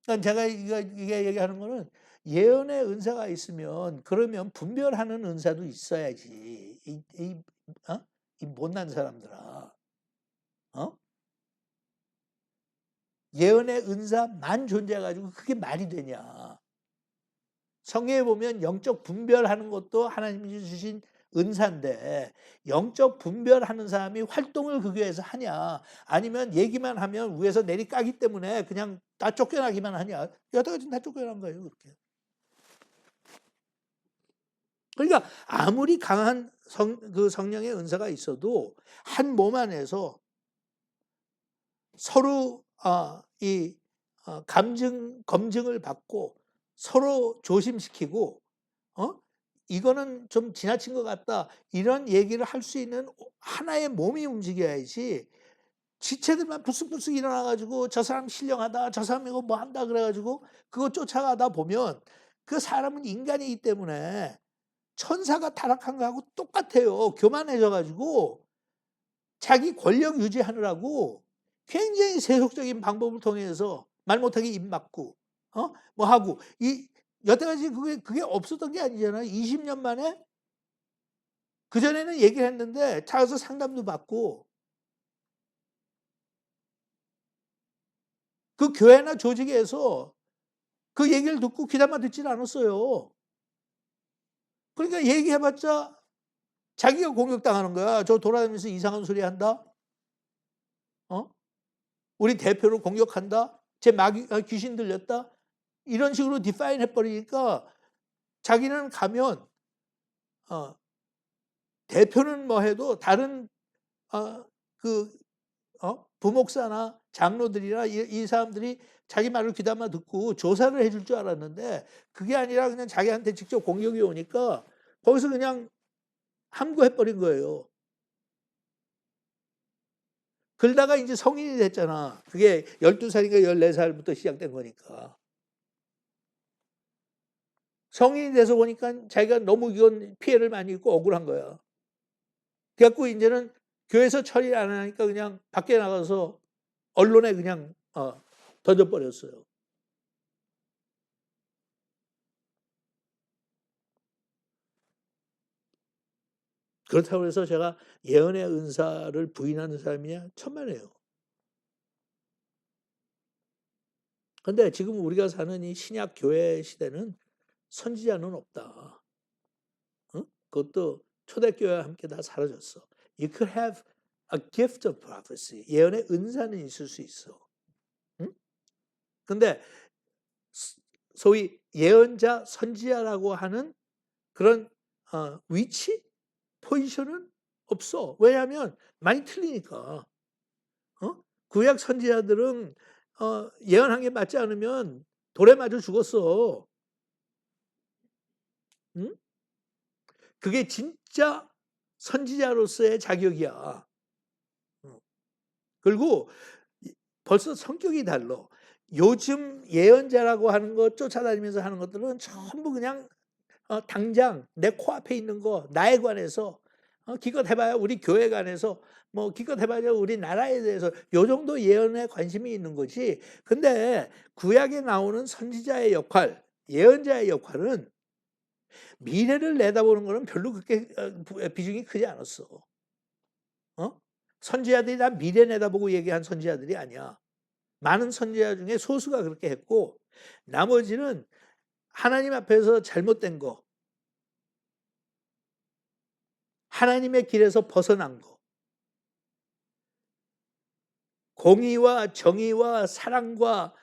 S1: 그러니까 제가 이게 얘기하는 거는 예언의 은사가 있으면 그러면 분별하는 은사도 있어야지. 이 못난 사람들아. 예언의 은사만 존재해가지고 그게 말이 되냐. 성경에 보면 영적 분별하는 것도 하나님이 주신 은사인데 영적 분별하는 사람이 활동을 그 교회에서 하냐 아니면 얘기만 하면 위에서 내리 까기 때문에 그냥 다 쫓겨나기만 하냐. 여태까지 다 쫓겨난 거예요. 그렇게. 그러니까 아무리 강한 그 성령의 은사가 있어도 한 몸 안에서 서로 검증을 받고 서로 조심시키고 이거는 좀 지나친 것 같다 이런 얘기를 할 수 있는 하나의 몸이 움직여야지 지체들만 불쑥불쑥 일어나가지고 저 사람 신령하다 저 사람 이거 뭐 한다 그래가지고 그거 쫓아가다 보면 그 사람은 인간이기 때문에 천사가 타락한 거하고 똑같아요. 교만해져가지고 자기 권력 유지하느라고 굉장히 세속적인 방법을 통해서 말 못하게 입 막고 뭐 하고 여태까지 그게 없었던 게 아니잖아요. 20년 만에 그전에는 얘기를 했는데 찾아서 상담도 받고 그 교회나 조직에서 그 얘기를 듣고 귀담아 듣지는 않았어요. 그러니까 얘기해봤자 자기가 공격당하는 거야. 저 돌아다니면서 이상한 소리 한다. 우리 대표를 공격한다. 제 귀신 들렸다. 이런 식으로 디파인 해버리니까 자기는 가면 대표는 뭐 해도 다른 부목사나 장로들이나 이 사람들이 자기 말을 귀담아 듣고 조사를 해줄 줄 알았는데 그게 아니라 그냥 자기한테 직접 공격이 오니까 거기서 그냥 함구해버린 거예요. 그러다가 이제 성인이 됐잖아. 그게 12살인가 14살부터 시작된 거니까. 성인이 돼서 보니까 자기가 너무 이건 피해를 많이 입고 억울한 거야. 그래갖고 이제는 교회에서 처리 안 하니까 그냥 밖에 나가서 언론에 그냥 던져버렸어요. 그렇다고 해서 제가 예언의 은사를 부인하는 사람이냐? 천만에요. 근데 지금 우리가 사는 이 신약 교회 시대는 선지자는 없다. 그것도 초대교회와 함께 다 사라졌어. You could have a gift of prophecy. 예언의 은사는 있을 수 있어. 근데 소위 예언자, 선지자라고 하는 그런 위치, 포지션은 없어. 왜냐하면 많이 틀리니까. 구약 선지자들은 예언한 게 맞지 않으면 돌에 맞아 죽었어. 그게 진짜 선지자로서의 자격이야. 그리고 벌써 성격이 달라. 요즘 예언자라고 하는 거 쫓아다니면서 하는 것들은 전부 그냥 당장 내 코앞에 있는 거 나에 관해서 기껏 해봐야 우리 교회 관해서 뭐 기껏 해봐야 우리 나라에 대해서 요 정도 예언에 관심이 있는 거지. 근데 구약에 나오는 선지자의 역할, 예언자의 역할은 미래를 내다보는 거는 별로 그렇게 비중이 크지 않았어. 선지자들이 다 미래 내다보고 얘기한 선지자들이 아니야. 많은 선지자 중에 소수가 그렇게 했고 나머지는 하나님 앞에서 잘못된 거, 하나님의 길에서 벗어난 거, 공의와 정의와 사랑과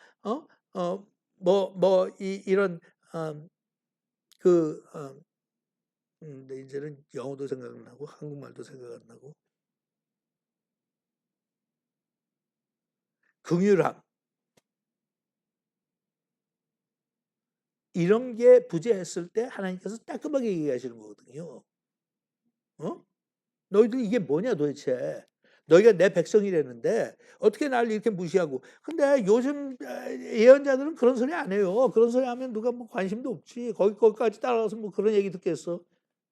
S1: 이런 이제는 영어도 생각 안 나고 한국말도 생각 안 나고 긍휼함 이런 게 부재했을 때 하나님께서 따끔하게 얘기하시는 거거든요. 너희들 이게 뭐냐 도대체. 너희가 내 백성이라는데 어떻게 나를 이렇게 무시하고. 근데 요즘 예언자들은 그런 소리 안 해요. 그런 소리 하면 누가 뭐 관심도 없지. 거기까지 따라가서 뭐 그런 얘기 듣겠어.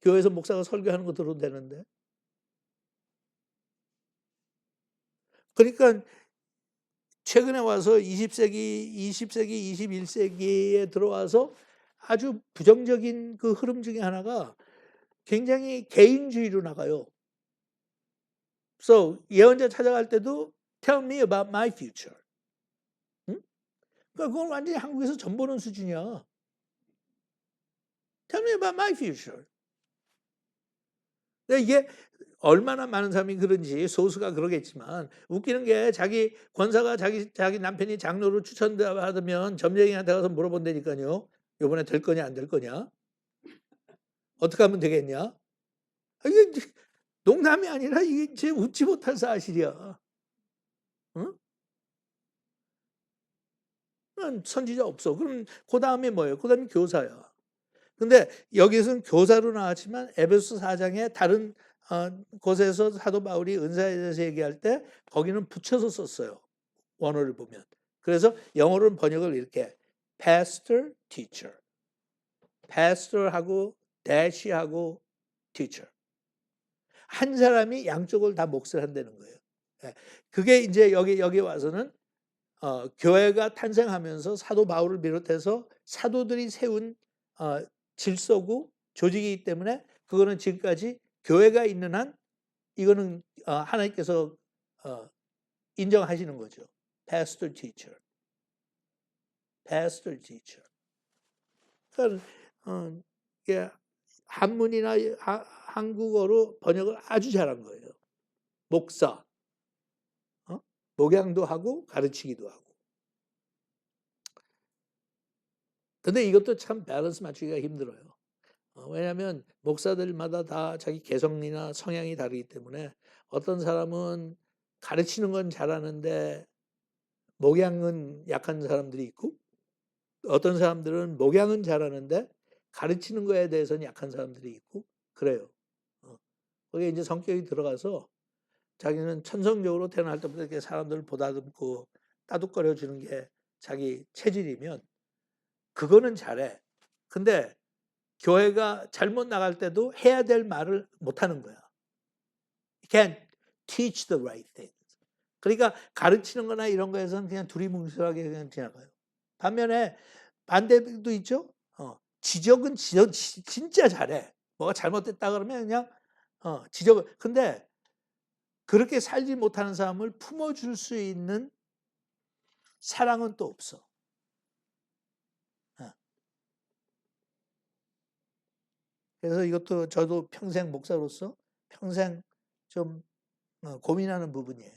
S1: 교회에서 목사가 설교하는 거 들어도 되는데. 그러니까 최근에 와서 20세기, 21세기에 들어와서 아주 부정적인 그 흐름 중에 하나가 굉장히 개인주의로 나가요. So 예언자 찾아갈 때도 tell me about my future. 그러니까 그건 완전히 한국에서 전 보는 수준이야. Tell me about my future. 근데 이게 얼마나 많은 사람이 그런지 소수가 그러겠지만 웃기는 게 자기 권사가 자기 남편이 장로로 추천받으면 점쟁이한테 가서 물어본다니까요. 이번에 될 거냐 안 될 거냐? 어떻게 하면 되겠냐? 이게 농담이 아니라 이게 제 웃지 못할 사실이야. 선지자 없어. 그럼 그 다음에 뭐예요? 그 다음에 교사야. 근데 여기서는 교사로 나왔지만 에베소 4장에 다른 곳에서 사도 바울이 은사에 대해서 얘기할 때 거기는 붙여서 썼어요. 원어를 보면. 그래서 영어로는 번역을 이렇게 pastor, teacher. pastor하고 dash하고 teacher. 한 사람이 양쪽을 다 몫을 한다는 거예요. 예. 그게 이제 여기 와서는 교회가 탄생하면서 사도 바울을 비롯해서 사도들이 세운 질서고 조직이기 때문에 그거는 지금까지 교회가 있는 한 이거는 하나님께서 인정하시는 거죠. pastor teacher. pastor teacher. 그러니까 이게 한문이나 한국어로 번역을 아주 잘한 거예요. 목사. 목양도 하고 가르치기도 하고. 근데 이것도 참 밸런스 맞추기가 힘들어요. 왜냐하면 목사들마다 다 자기 개성이나 성향이 다르기 때문에 어떤 사람은 가르치는 건 잘하는데 목양은 약한 사람들이 있고 어떤 사람들은 목양은 잘하는데 가르치는 거에 대해서는 약한 사람들이 있고 그래요. 거기에 이제 성격이 들어가서 자기는 천성적으로 태어날 때부터 이렇게 사람들을 보다듬고 따둑거려 주는 게 자기 체질이면 그거는 잘해. 근데 교회가 잘못 나갈 때도 해야 될 말을 못 하는 거야. You can't teach the right things. 그러니까 가르치는 거나 이런 거에서는 그냥 두리뭉술하게 그냥 지나가요. 반면에 반대도 있죠. 지적은 진짜 잘해. 뭐가 잘못됐다 그러면 그냥 지적을. 근데 그렇게 살지 못하는 사람을 품어줄 수 있는 사랑은 또 없어. 그래서 이것도 저도 평생 목사로서 평생 좀 고민하는 부분이에요.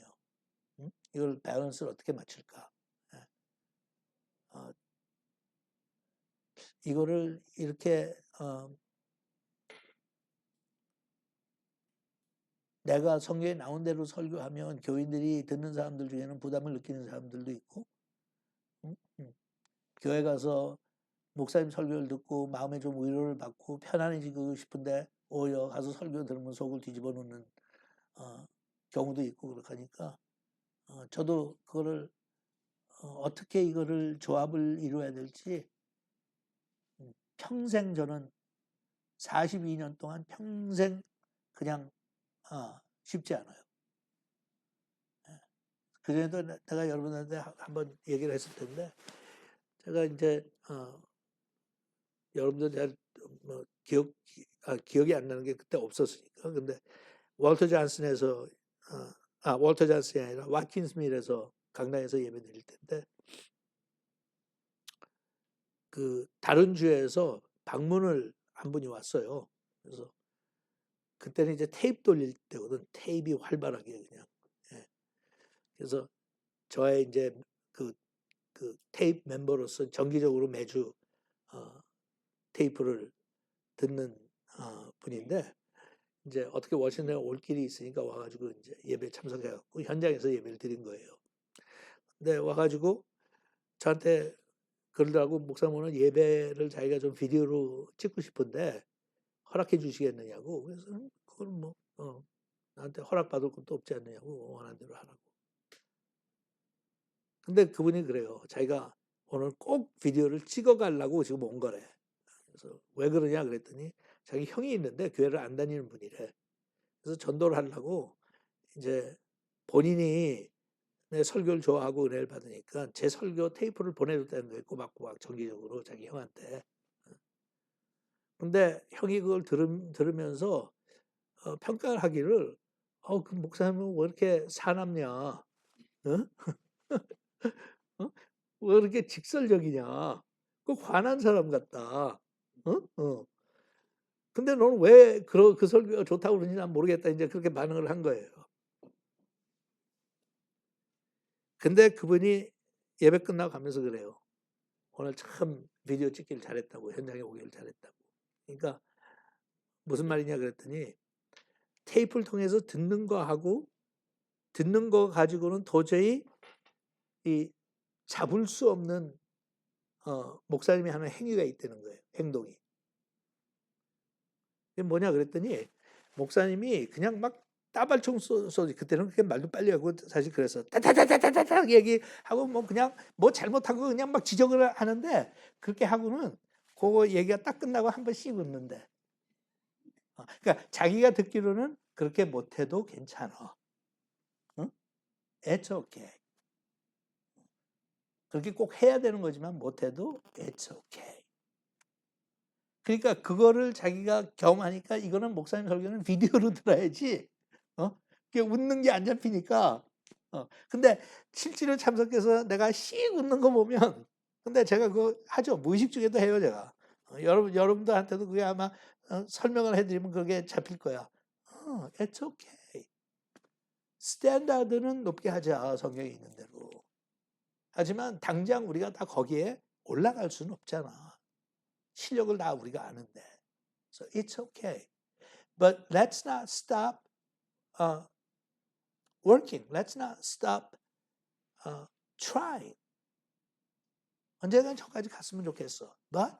S1: 이걸 밸런스를 어떻게 맞출까? 이거를 이렇게 내가 성경에 나온 대로 설교하면 교인들이 듣는 사람들 중에는 부담을 느끼는 사람들도 있고 교회 가서 목사님 설교를 듣고 마음에 좀 위로를 받고 편안해지고 싶은데 오히려 가서 설교 들으면 속을 뒤집어 놓는 경우도 있고 그러니까 저도 그거를 어떻게 이거를 조합을 이루어야 될지 평생 저는 42년 동안 평생 그냥 쉽지 않아요. 그전에도 내가 여러분한테 한번 얘기를 했을 텐데 제가 이제 여러분들 잘 기억이 안 나는 게 그때 없었으니까. 근데 월터 존슨에서 월터 존슨이 아니라 와킨스 밀에서 강당에서 예배 드릴 텐데 그 다른 주에서 방문을 한 분이 왔어요. 그래서 그때는 이제 테이프 돌릴 때거든. 테이프가 활발하게 그냥. 예. 그래서 저의 이제 그 테이프 멤버로서 정기적으로 매주 테이프를 듣는 분인데 이제 어떻게 워싱턴에 올 길이 있으니까 와가지고 이제 예배 참석해갖고 현장에서 예배를 드린 거예요. 근데 와가지고 저한테 그러더라고. 목사님은 예배를 자기가 좀 비디오로 찍고 싶은데 허락해 주시겠느냐고. 그래서 그걸 뭐 나한테 허락받을 것도 없지 않느냐고 원하는 대로 하라고. 근데 그분이 그래요. 자기가 오늘 꼭 비디오를 찍어가려고 지금 온 거래. 그래서 왜 그러냐 그랬더니 자기 형이 있는데 교회를 안 다니는 분이래. 그래서 전도를 하려고 이제 본인이 내 설교를 좋아하고 은혜를 받으니까 제 설교 테이프를 보내줬다는 거예요. 꼬박꼬박 정기적으로 자기 형한테. 근데 형이 그걸 들으면서 평가를 하기를 그 목사님은 왜 이렇게 사납냐? 어? 왜 이렇게 직설적이냐? 그 관한 사람 같다. 근데 너는 왜 그 설교가 좋다고 그러는지 난 모르겠다. 이제 그렇게 반응을 한 거예요. 근데 그분이 예배 끝나고 가면서 그래요. 오늘 참 비디오 찍기를 잘했다고, 현장에 오기를 잘했다고. 그러니까 무슨 말이냐 그랬더니 테이프를 통해서 듣는 거 가지고는 도저히 잡을 수 없는 목사님이 하는 행위가 있다는 거예요. 행동이. 이게 뭐냐 그랬더니 목사님이 그냥 막 따발총 쏘지. 그때는 그렇게 말도 빨리 하고 사실 그래서 따다다다다다 얘기하고 뭐 그냥 뭐 잘못한 거 그냥 막 지적을 하는데 그렇게 하고는 그거 얘기가 딱 끝나고 한 번씩 웃는데. 그러니까 자기가 듣기로는 그렇게 못해도 괜찮아. 응? It's okay. 그렇게 꼭 해야 되는 거지만 못해도 It's okay. 그러니까 그거를 자기가 경험하니까 이거는 목사님 설교는 비디오로 들어야지. 그게 웃는 게 안 잡히니까. 근데 실제로 참석해서 내가 씩 웃는 거 보면, 근데 제가 그거 하죠. 무의식 중에도 해요, 제가. 여러분들한테도 그게 아마 설명을 해드리면 그게 잡힐 거야. It's okay. 스탠다드는 높게 하자, 성경에 있는 대로. 하지만 당장 우리가 다 거기에 올라갈 수는 없잖아. 실력을 다 우리가 아는데. So it's okay. But let's not stop working. Let's not stop trying. 언젠간 저까지 갔으면 좋겠어. But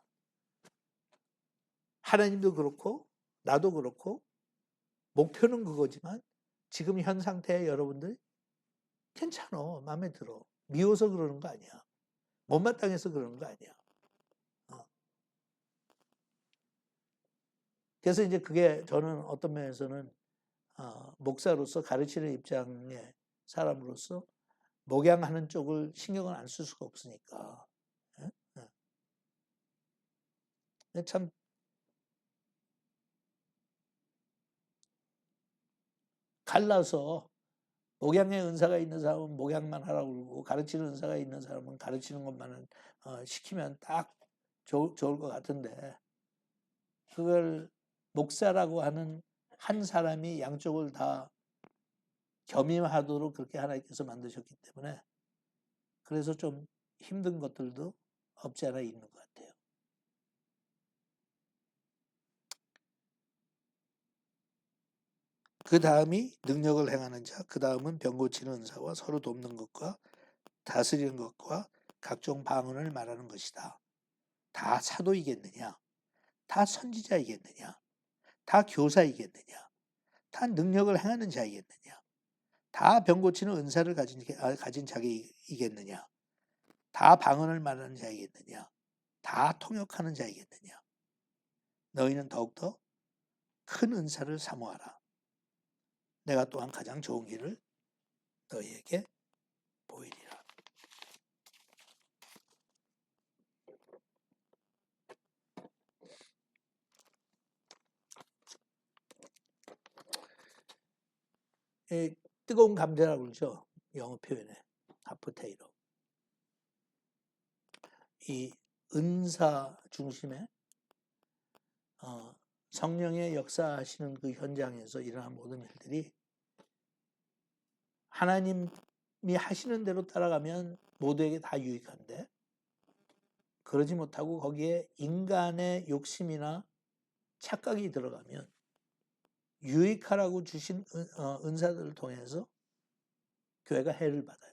S1: 하나님도 그렇고 나도 그렇고 목표는 그거지만 지금 현 상태에 여러분들 괜찮아. 마음에 들어. 미워서 그러는 거 아니야. 못마땅해서 그러는 거 아니야. 그래서 이제 그게 저는 어떤 면에서는 목사로서 가르치는 입장의 사람으로서 목양하는 쪽을 신경을 안 쓸 수가 없으니까. 참 갈라서 목양의 은사가 있는 사람은 목양만 하라고 그러고 가르치는 은사가 있는 사람은 가르치는 것만은 시키면 딱 좋을 것 같은데 그걸 목사라고 하는 한 사람이 양쪽을 다 겸임하도록 그렇게 하나님께서 만드셨기 때문에 그래서 좀 힘든 것들도 없지 않아 있는 것 같아요. 그 다음이 능력을 행하는 자, 그 다음은 병 고치는 은사와 서로 돕는 것과 다스리는 것과 각종 방언을 말하는 것이다. 다 사도이겠느냐? 다 선지자이겠느냐? 다 교사이겠느냐? 다 능력을 행하는 자이겠느냐? 다 병 고치는 은사를 가진 자이겠느냐? 다 방언을 말하는 자이겠느냐? 다 통역하는 자이겠느냐? 너희는 더욱더 큰 은사를 사모하라. 내가 또한 가장 좋은 길을 너희에게 보이리라. 뜨거운 감자라고 그러죠. 영어 표현에 핫포테이토. 이 은사 중심에 성령의 역사하시는 그 현장에서 일어난 모든 일들이 하나님이 하시는 대로 따라가면 모두에게 다 유익한데 그러지 못하고 거기에 인간의 욕심이나 착각이 들어가면 유익하라고 주신 은사들을 통해서 교회가 해를 받아요.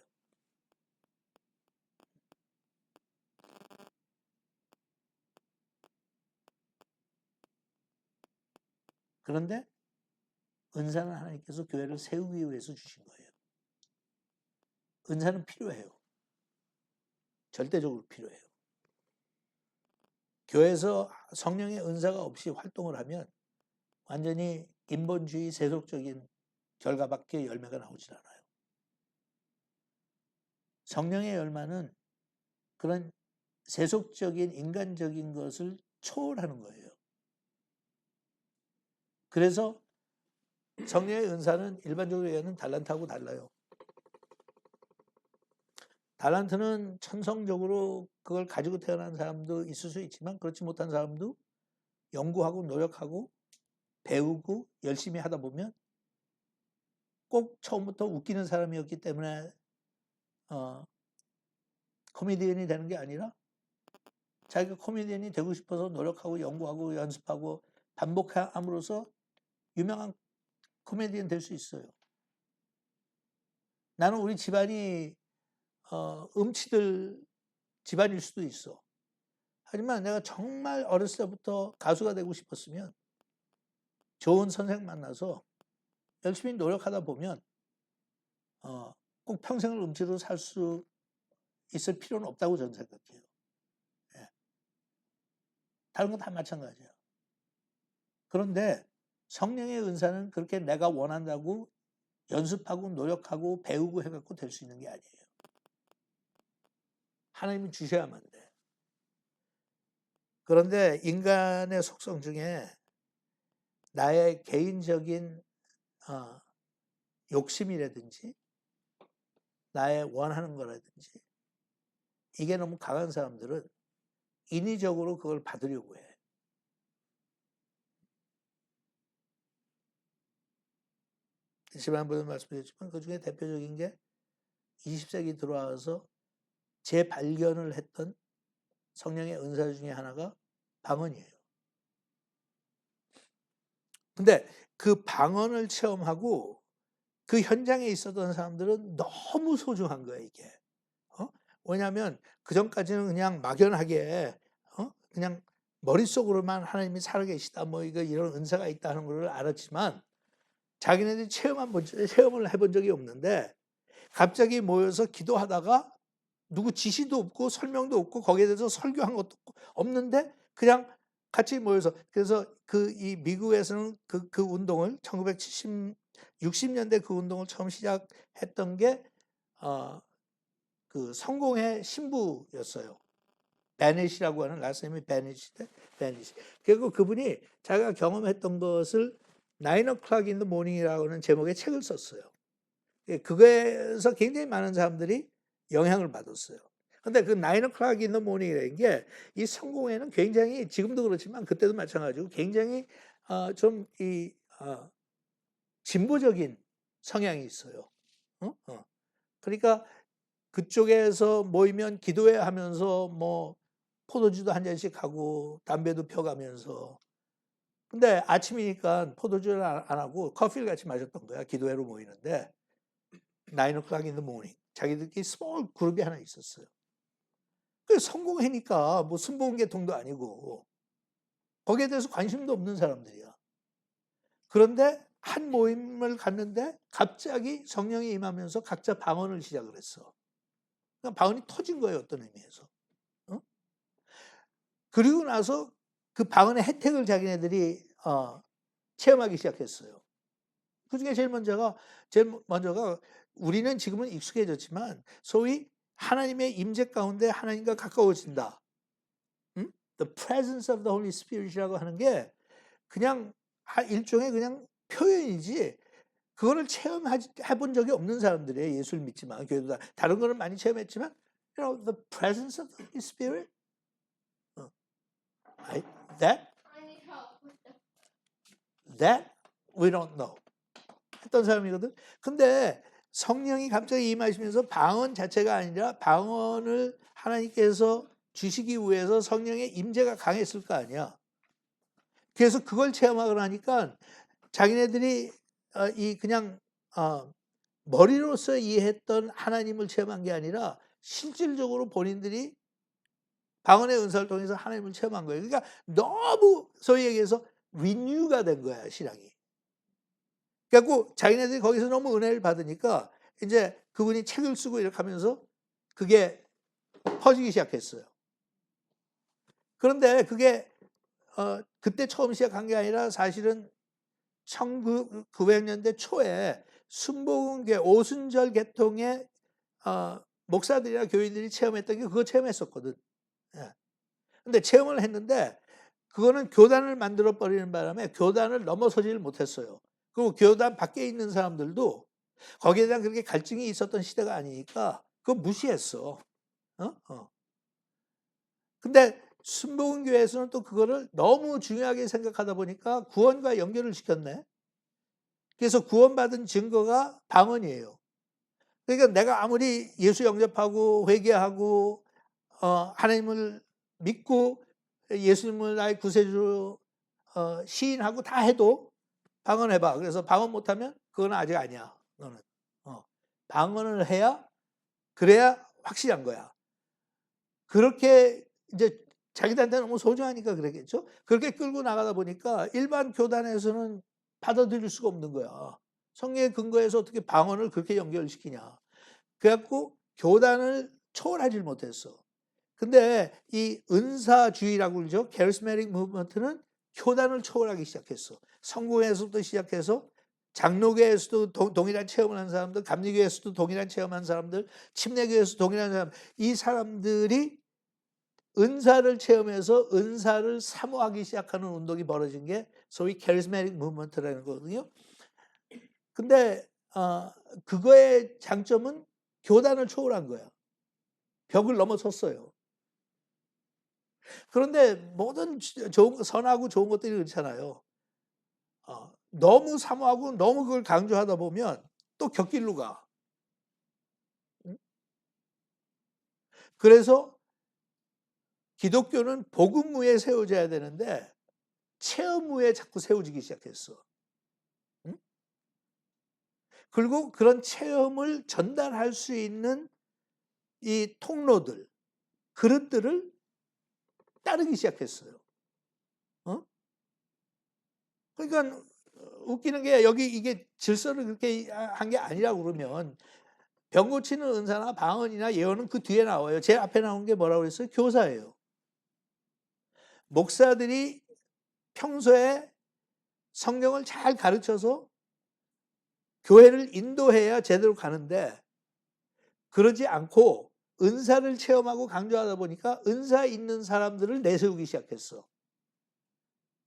S1: 그런데 은사는 하나님께서 교회를 세우기 위해서 주신 거예요. 은사는 필요해요. 절대적으로 필요해요. 교회에서 성령의 은사가 없이 활동을 하면 완전히 인본주의 세속적인 결과밖에 열매가 나오질 않아요. 성령의 열매는 그런 세속적인 인간적인 것을 초월하는 거예요. 그래서 성령의 은사는 일반적으로 얘기하는 달란트하고 달라요. 달란트는 천성적으로 그걸 가지고 태어난 사람도 있을 수 있지만 그렇지 못한 사람도 연구하고 노력하고 배우고 열심히 하다 보면 꼭 처음부터 웃기는 사람이었기 때문에 코미디언이 되는 게 아니라 자기가 코미디언이 되고 싶어서 노력하고 연구하고 연습하고 반복함으로써 유명한 코미디언 될 수 있어요. 나는 우리 집안이 음치들 집안일 수도 있어. 하지만 내가 정말 어렸을 때부터 가수가 되고 싶었으면 좋은 선생 만나서 열심히 노력하다 보면 꼭 평생을 음치로 살 수 있을 필요는 없다고 저는 생각해요. 예. 다른 건 다 마찬가지야. 그런데 성령의 은사는 그렇게 내가 원한다고 연습하고 노력하고 배우고 해갖고 될 수 있는 게 아니에요. 하나님이 주셔야만 돼. 그런데 인간의 속성 중에 나의 개인적인 욕심이라든지 나의 원하는 거라든지 이게 너무 강한 사람들은 인위적으로 그걸 받으려고 해. 지난번에 말씀드렸지만 그 중에 대표적인 게 20세기 들어와서 재발견을 했던 성령의 은사 중에 하나가 방언이에요. 근데 그 방언을 체험하고 그 현장에 있었던 사람들은 너무 소중한 거예요, 이게. 왜냐하면 그전까지는 그냥 막연하게 그냥 머릿속으로만 하나님이 살아계시다, 뭐 이런 은사가 있다 하는 걸 알았지만 자기네들이 체험을 해본 적이 없는데 갑자기 모여서 기도하다가 누구 지시도 없고 설명도 없고 거기에 대해서 설교한 것도 없는데 그냥 같이 모여서 그래서 이 미국에서는 그 운동을 60년대 그 운동을 처음 시작했던 게 그 성공의 신부였어요. 베넷이라고 하는 라스님이 베넷인데 베넷. 그리고 그분이 자기가 경험했던 것을 9 o'clock in the morning이라고 하는 제목의 책을 썼어요. 그거에서 굉장히 많은 사람들이 영향을 받았어요. 근데 그 9 o'clock in the morning이라는 게 이 성공회는 굉장히 지금도 그렇지만 그때도 마찬가지고 굉장히 좀 진보적인 성향이 있어요. 그러니까 그쪽에서 모이면 기도회 하면서 뭐 포도주도 한 잔씩 하고 담배도 펴가면서 근데 아침이니까 포도주를 안 하고 커피를 같이 마셨던 거야. 기도회로 모이는데 9 o'clock in the morning 자기들끼리 스몰 그룹이 하나 있었어요. 그 성공회니까 뭐 순복음계통도 아니고 거기에 대해서 관심도 없는 사람들이야. 그런데 한 모임을 갔는데 갑자기 성령이 임하면서 각자 방언을 시작을 했어. 그러니까 방언이 터진 거예요, 어떤 의미에서. 그리고 나서 그 방언의 혜택을 자기네들이 체험하기 시작했어요. 그중에 제일 먼저가 우리는 지금은 익숙해졌지만 소위 하나님의 임재 가운데 하나님과 가까워진다. The presence of the Holy Spirit이라고 하는 게 그냥 일종의 그냥 표현이지 그거를 체험해본 적이 없는 사람들이에요. 예수를 믿지만 교회도 다른 거는 많이 체험했지만 the presence of the Holy Spirit that we don't know 했던 사람이거든. 근데 성령이 갑자기 임하시면서 방언 자체가 아니라 방언을 하나님께서 주시기 위해서 성령의 임재가 강했을 거 아니야. 그래서 그걸 체험하고 나니까 자기네들이 그냥 머리로서 이해했던 하나님을 체험한 게 아니라 실질적으로 본인들이 방언의 은사를 통해서 하나님을 체험한 거예요. 그러니까 너무 소위 얘기해서 리뉴가 된 거야, 신앙이. 그래갖고 자기네들이 거기서 너무 은혜를 받으니까 이제 그분이 책을 쓰고 이렇게 하면서 그게 퍼지기 시작했어요. 그런데 그게 그때 처음 시작한 게 아니라 사실은 1900년대 초에 순복음교회 오순절 계통의 목사들이나 교인들이 체험했던 게 그거 체험했었거든. 예. 근데 체험을 했는데 그거는 교단을 만들어 버리는 바람에 교단을 넘어서지를 못했어요. 그리고 교단 밖에 있는 사람들도 거기에 대한 그렇게 갈증이 있었던 시대가 아니니까 그거 무시했어. 근데 순복음교회에서는 또 그거를 너무 중요하게 생각하다 보니까 구원과 연결을 시켰네. 그래서 구원받은 증거가 방언이에요. 그러니까 내가 아무리 예수 영접하고 회개하고 하나님을 믿고 예수님을 나의 구세주로 시인하고 다 해도 방언해봐. 그래서 방언 못하면 그건 아직 아니야. 너는 방언을 해야 그래야 확실한 거야. 그렇게 이제 자기들한테 너무 소중하니까 그랬겠죠. 그렇게 끌고 나가다 보니까 일반 교단에서는 받아들일 수가 없는 거야. 성경의 근거에서 어떻게 방언을 그렇게 연결시키냐. 그래갖고 교단을 초월하지 못했어. 근데 이 은사주의라고 그러죠. charismatic movement는 교단을 초월하기 시작했어. 성공회에서부터 시작해서 장로교에서도 동일한 체험을 한 사람들, 감리교에서도 동일한 체험한 사람들, 침례교에서도 동일한 사람, 이 사람들이 은사를 체험해서 은사를 사모하기 시작하는 운동이 벌어진 게 소위 charismatic movement라는 거거든요. 근데 그거의 장점은 교단을 초월한 거야. 벽을 넘어섰어요. 그런데 모든 선하고 좋은 것들이 그렇잖아요. 너무 사모하고 너무 그걸 강조하다 보면 또 곁길로 가. 그래서 기독교는 복음 위에 세워져야 되는데 체험 위에 자꾸 세워지기 시작했어. 그리고 그런 체험을 전달할 수 있는 이 통로들, 그릇들을 따르기 시작했어요. 그러니까 웃기는 게 여기 이게 질서를 그렇게 한 게 아니라고 그러면 병 고치는 은사나 방언이나 예언은 그 뒤에 나와요. 제 앞에 나온 게 뭐라고 그랬어요? 교사예요. 목사들이 평소에 성경을 잘 가르쳐서 교회를 인도해야 제대로 가는데 그러지 않고 은사를 체험하고 강조하다 보니까 은사 있는 사람들을 내세우기 시작했어.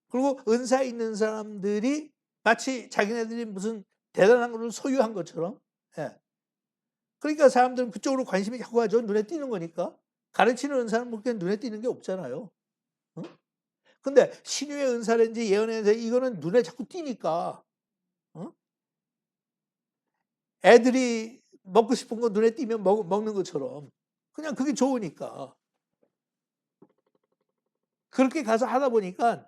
S1: 그리고 은사 있는 사람들이 마치 자기네들이 무슨 대단한 것을 소유한 것처럼, 예. 그러니까 사람들은 그쪽으로 관심이 자꾸 가죠. 눈에 띄는 거니까. 가르치는 은사는 뭐 그냥 눈에 띄는 게 없잖아요. 근데 신유의 은사라든지 예언의 은사 이거는 눈에 자꾸 띄니까 애들이 먹고 싶은 거 눈에 띄면 먹는 것처럼 그냥 그게 좋으니까 그렇게 가서 하다 보니까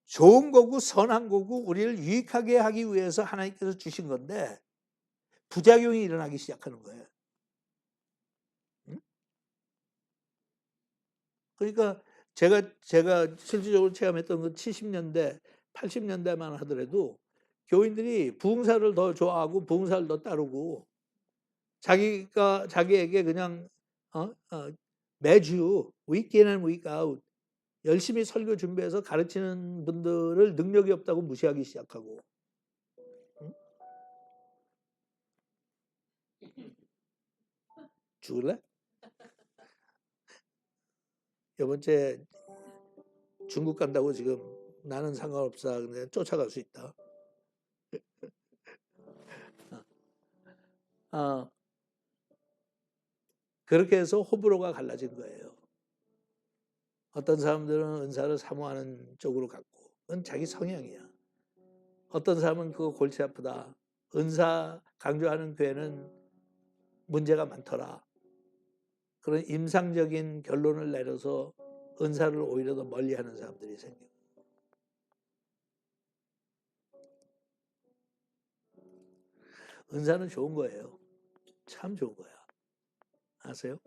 S1: 좋은 거고 선한 거고 우리를 유익하게 하기 위해서 하나님께서 주신 건데 부작용이 일어나기 시작하는 거예요. 그러니까 제가 실질적으로 체험했던 건 70년대, 80년대만 하더라도 교인들이 부흥사를 더 좋아하고 부흥사를 더 따르고 자기에게 그냥 매주 week in and week out 열심히 설교 준비해서 가르치는 분들을 능력이 없다고 무시하기 시작하고 죽을래? 이번 주에 중국 간다고 지금 나는 상관없어. 근데 쫓아갈 수 있다. 그렇게 해서 호불호가 갈라진 거예요. 어떤 사람들은 은사를 사모하는 쪽으로 갔고 그건 자기 성향이야. 어떤 사람은 그거 골치 아프다. 은사 강조하는 교회는 문제가 많더라. 그런 임상적인 결론을 내려서 은사를 오히려 더 멀리하는 사람들이 생기고. 은사는 좋은 거예요. 참 좋은 거야. 아세요?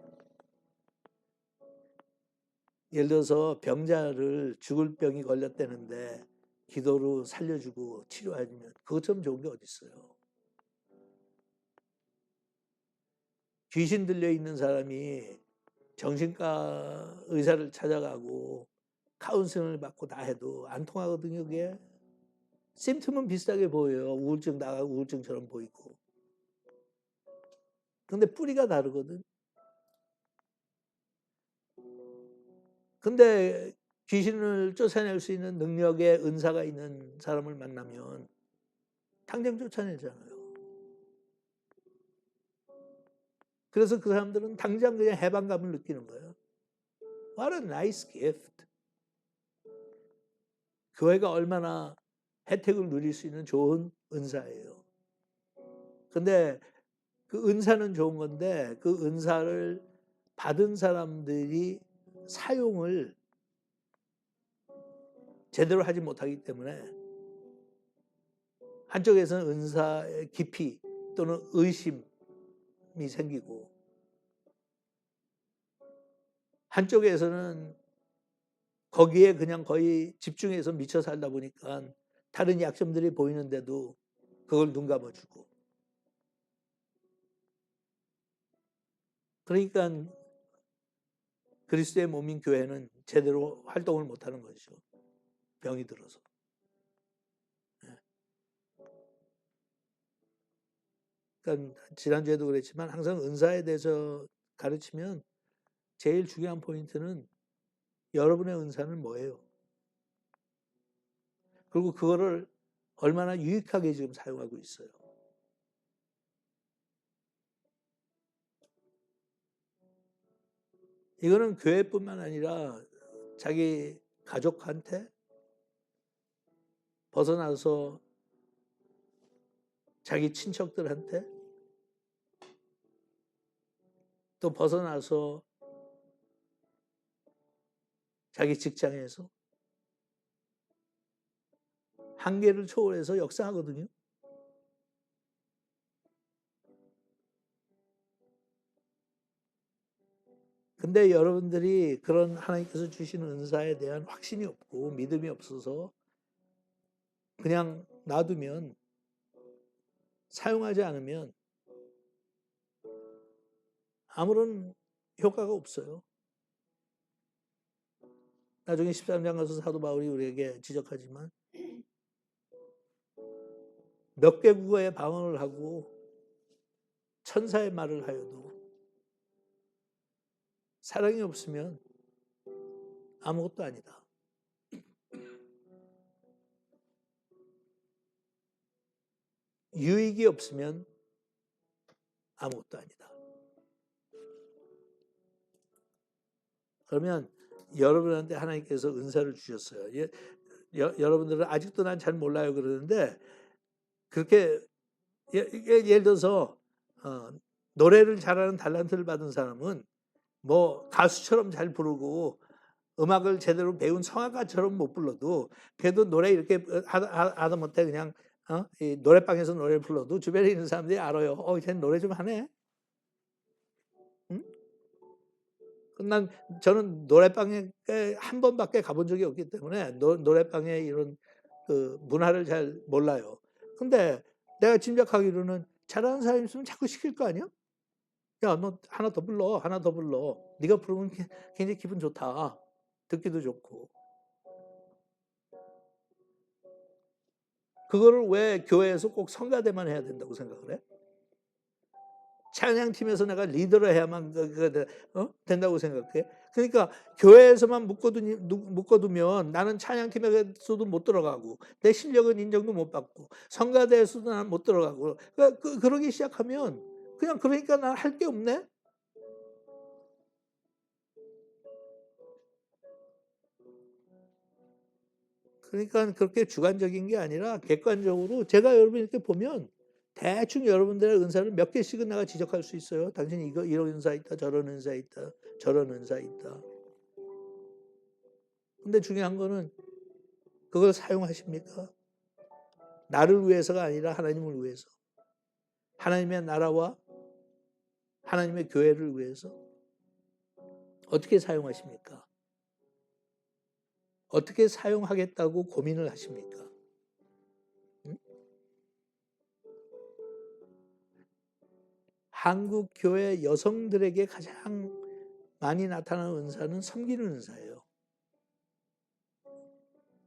S1: 예를 들어서 병자를 죽을 병이 걸렸다는데 기도로 살려주고 치료해주면 그것처럼 좋은 게 어디 있어요? 귀신 들려 있는 사람이 정신과 의사를 찾아가고 카운슬링을 받고 다 해도 안 통하거든요. 그게 심пт은 비슷하게 보여요. 우울증 나가고 우울증처럼 보이고. 근데 뿌리가 다르거든. 근데 귀신을 쫓아낼 수 있는 능력의 은사가 있는 사람을 만나면 당장 쫓아내잖아요. 그래서 그 사람들은 당장 그냥 해방감을 느끼는 거예요. What a nice gift. 교회가 얼마나 혜택을 누릴 수 있는 좋은 은사예요. 근데 그 은사는 좋은 건데 그 은사를 받은 사람들이 사용을 제대로 하지 못하기 때문에 한쪽에서는 은사의 깊이 또는 의심이 생기고 한쪽에서는 거기에 그냥 거의 집중해서 미쳐 살다 보니까 다른 약점들이 보이는데도 그걸 눈 감아주고 그러니까 그리스도의 몸인 교회는 제대로 활동을 못하는 것이죠. 병이 들어서. 그러니까 지난주에도 그랬지만 항상 은사에 대해서 가르치면 제일 중요한 포인트는 여러분의 은사는 뭐예요? 그리고 그거를 얼마나 유익하게 지금 사용하고 있어요. 이거는 교회뿐만 아니라 자기 가족한테 벗어나서 자기 친척들한테 또 벗어나서 자기 직장에서 한계를 초월해서 역사하거든요. 근데 여러분들이 그런 하나님께서 주시는 은사에 대한 확신이 없고 믿음이 없어서 그냥 놔두면, 사용하지 않으면 아무런 효과가 없어요. 나중에 13장 가서 사도 바울이 우리에게 지적하지만 몇 개국어에 방언을 하고 천사의 말을 하여도 사랑이 없으면 아무것도 아니다. 유익이 없으면 아무것도 아니다. 그러면 여러분한테 하나님께서 은사를 주셨어요. 여러분들은 아직도 난 잘 몰라요 그러는데, 그렇게 예를 들어서 노래를 잘하는 달란트를 받은 사람은 뭐 가수처럼 잘 부르고 음악을 제대로 배운 성악가처럼 못 불러도 그래도 노래 이렇게 하다 못해 그냥 이 노래방에서 노래를 불러도 주변에 있는 사람들이 알아요. 쟤는 노래 좀 하네. 응? 저는 노래방에 한 번밖에 가본 적이 없기 때문에 노래방에 이런 그 문화를 잘 몰라요. 근데 내가 짐작하기로는 잘하는 사람이 있으면 자꾸 시킬 거 아니야? 야, 너 하나 더 불러, 하나 더 불러. 네가 부르면 굉장히 기분 좋다. 듣기도 좋고. 그거를 왜 교회에서 꼭 성가대만 해야 된다고 생각을 해? 찬양팀에서 내가 리더를 해야만 된다고 생각해? 그러니까 교회에서만 묶어두면 나는 찬양팀에서도 못 들어가고 내 실력은 인정도 못 받고 성가대에서도 나는 못 들어가고 그러기 시작하면 그러니까 난 할 게 없네? 그러니까 그렇게 주관적인 게 아니라 객관적으로 제가 여러분 이렇게 보면 대충 여러분들의 은사를 몇 개씩은 내가 지적할 수 있어요. 당신이 이런 은사 있다, 저런 은사 있다, 저런 은사 있다. 근데 중요한 거는 그걸 사용하십니까? 나를 위해서가 아니라 하나님을 위해서. 하나님의 나라와 하나님의 교회를 위해서. 어떻게 사용하십니까? 어떻게 사용하겠다고 고민을 하십니까? 응? 한국 교회 여성들에게 가장 많이 나타나는 은사는 섬기는 은사예요.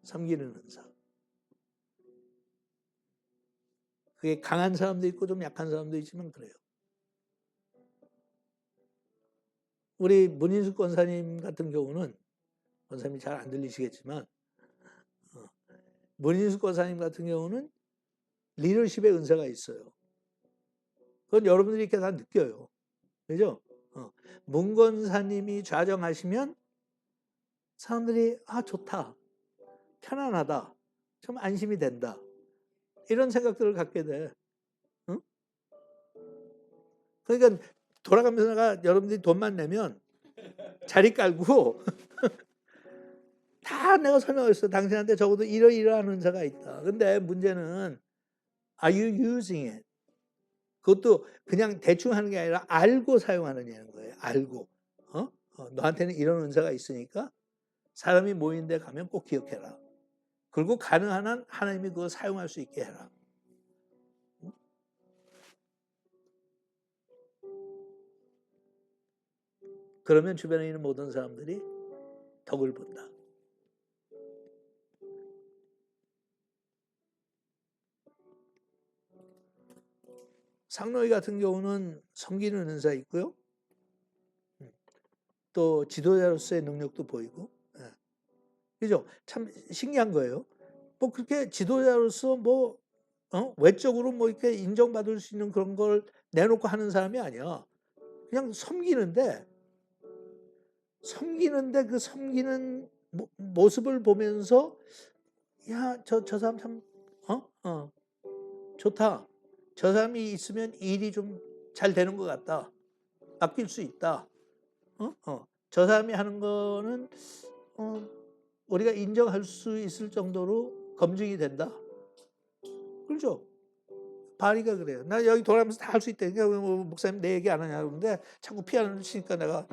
S1: 섬기는 은사. 그게 강한 사람도 있고 좀 약한 사람도 있지만 그래요. 우리 문인숙 권사님 같은 경우는, 권사님이 잘 안 들리시겠지만 문인숙 권사님 같은 경우는 리더십의 은사가 있어요. 그건 여러분들이 이렇게 다 느껴요. 그죠? 문 권사님이 좌정하시면 사람들이 좋다, 편안하다, 좀 안심이 된다, 이런 생각들을 갖게 돼. 응? 그러니까 돌아가면서 내가 여러분들이 돈만 내면 자리 깔고 다 내가 설명했어. 당신한테 적어도 이러이러한 은사가 있다. 근데 문제는 are you using it? 그것도 그냥 대충 하는 게 아니라 알고 사용하느냐는 거예요. 알고. 너한테는 이런 은사가 있으니까 사람이 모인 데 가면 꼭 기억해라. 그리고 가능한 한 하나님이 그거 사용할 수 있게 해라. 그러면 주변에 있는 모든 사람들이 덕을 본다. 상노이 같은 경우는 섬기는 은사 있고요. 또 지도자로서의 능력도 보이고. 예. 그죠? 참 신기한 거예요. 뭐 그렇게 지도자로서 뭐 외적으로 뭐 이렇게 인정받을 수 있는 그런 걸 내놓고 하는 사람이 아니야. 그냥 섬기는데 그 섬기는 모습을 보면서 야, 저 사람 참 좋다. 저 사람이 있으면 일이 좀 잘 되는 것 같다. 맡길 수 있다. 저 사람이 하는 거는 우리가 인정할 수 있을 정도로 검증이 된다. 그렇죠? 바리가 그래요. 나 여기 돌아가면서 다 할 수 있대. 그러니까 목사님 내 얘기 안 하냐 그러는데 자꾸 피하는 치니까 내가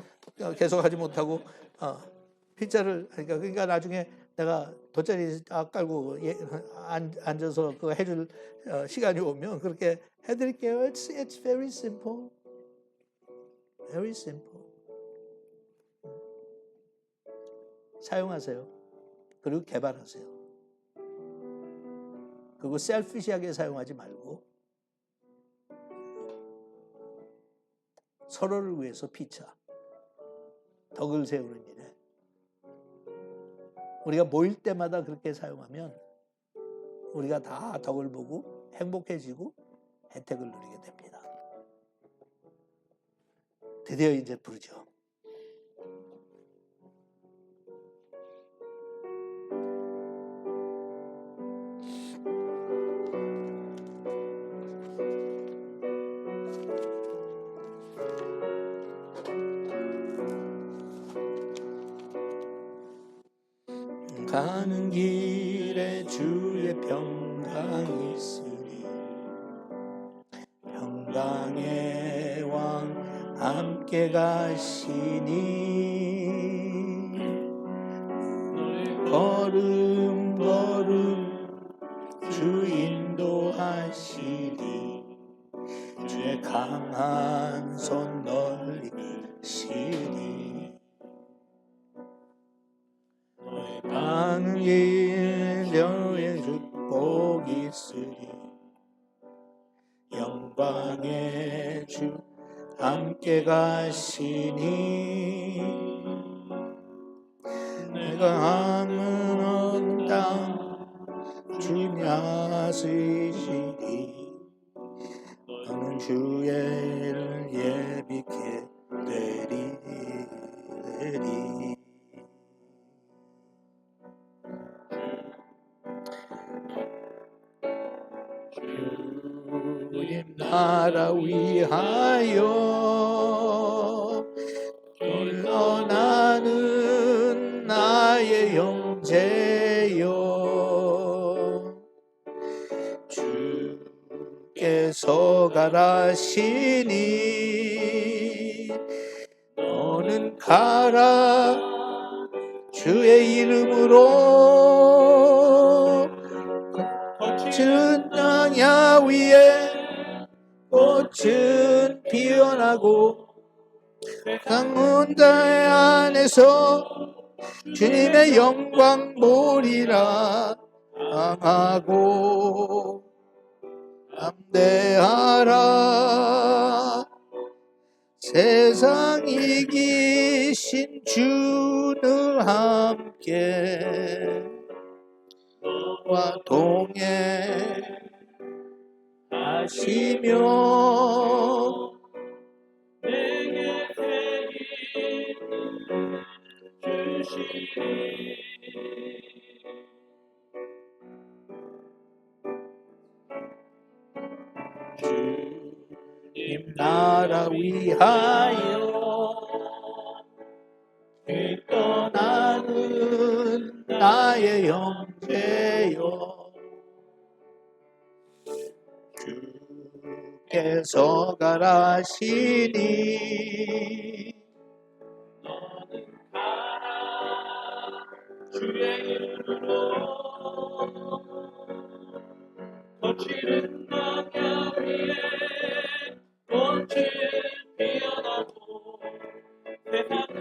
S1: 계속 하지 못하고 피자를 그러니까 나중에 내가 돗자리 깔고 앉아서 그거 해줄 시간이 오면 그렇게 해드릴게요. It's very simple. Very simple. 사용하세요. 그리고 개발하세요. 그리고 셀피시하게 사용하지 말고 서로를 위해서 피차, 덕을 세우는 일에 우리가 모일 때마다 그렇게 사용하면 우리가 다 덕을 보고 행복해지고 혜택을 누리게 됩니다. 드디어 이제 부르죠. 가는 길에 주의 평강이 있으리 평강의 왕 함께 가시니 걸음 주 인도하시리 주의 강한 손 널리 시리 가는 길 너의 축복이 있으리 영광의 주 함께 가시니 내가 아무런 땅 주님이 하시리니 너는 주의 일을 예비케 되리 주님 나라 위하여 돌아나는 나의 형제여 주께서 가라시니 너는 가라 주의 이름으로 거친 광야 위에 꽃은 피어나고 강문다의 안에서 주님의 영광 보리라 하고 담대하라 세상 이기신 주는 함께 너와 동행 하시며 내게 세기를 주시리 주님 나라 위하여 떠나는 나의 형제여 주께서 가라시니 너는 가라 주의 이름으로 거칠은 광야 위에 꽃이 피어나고 세상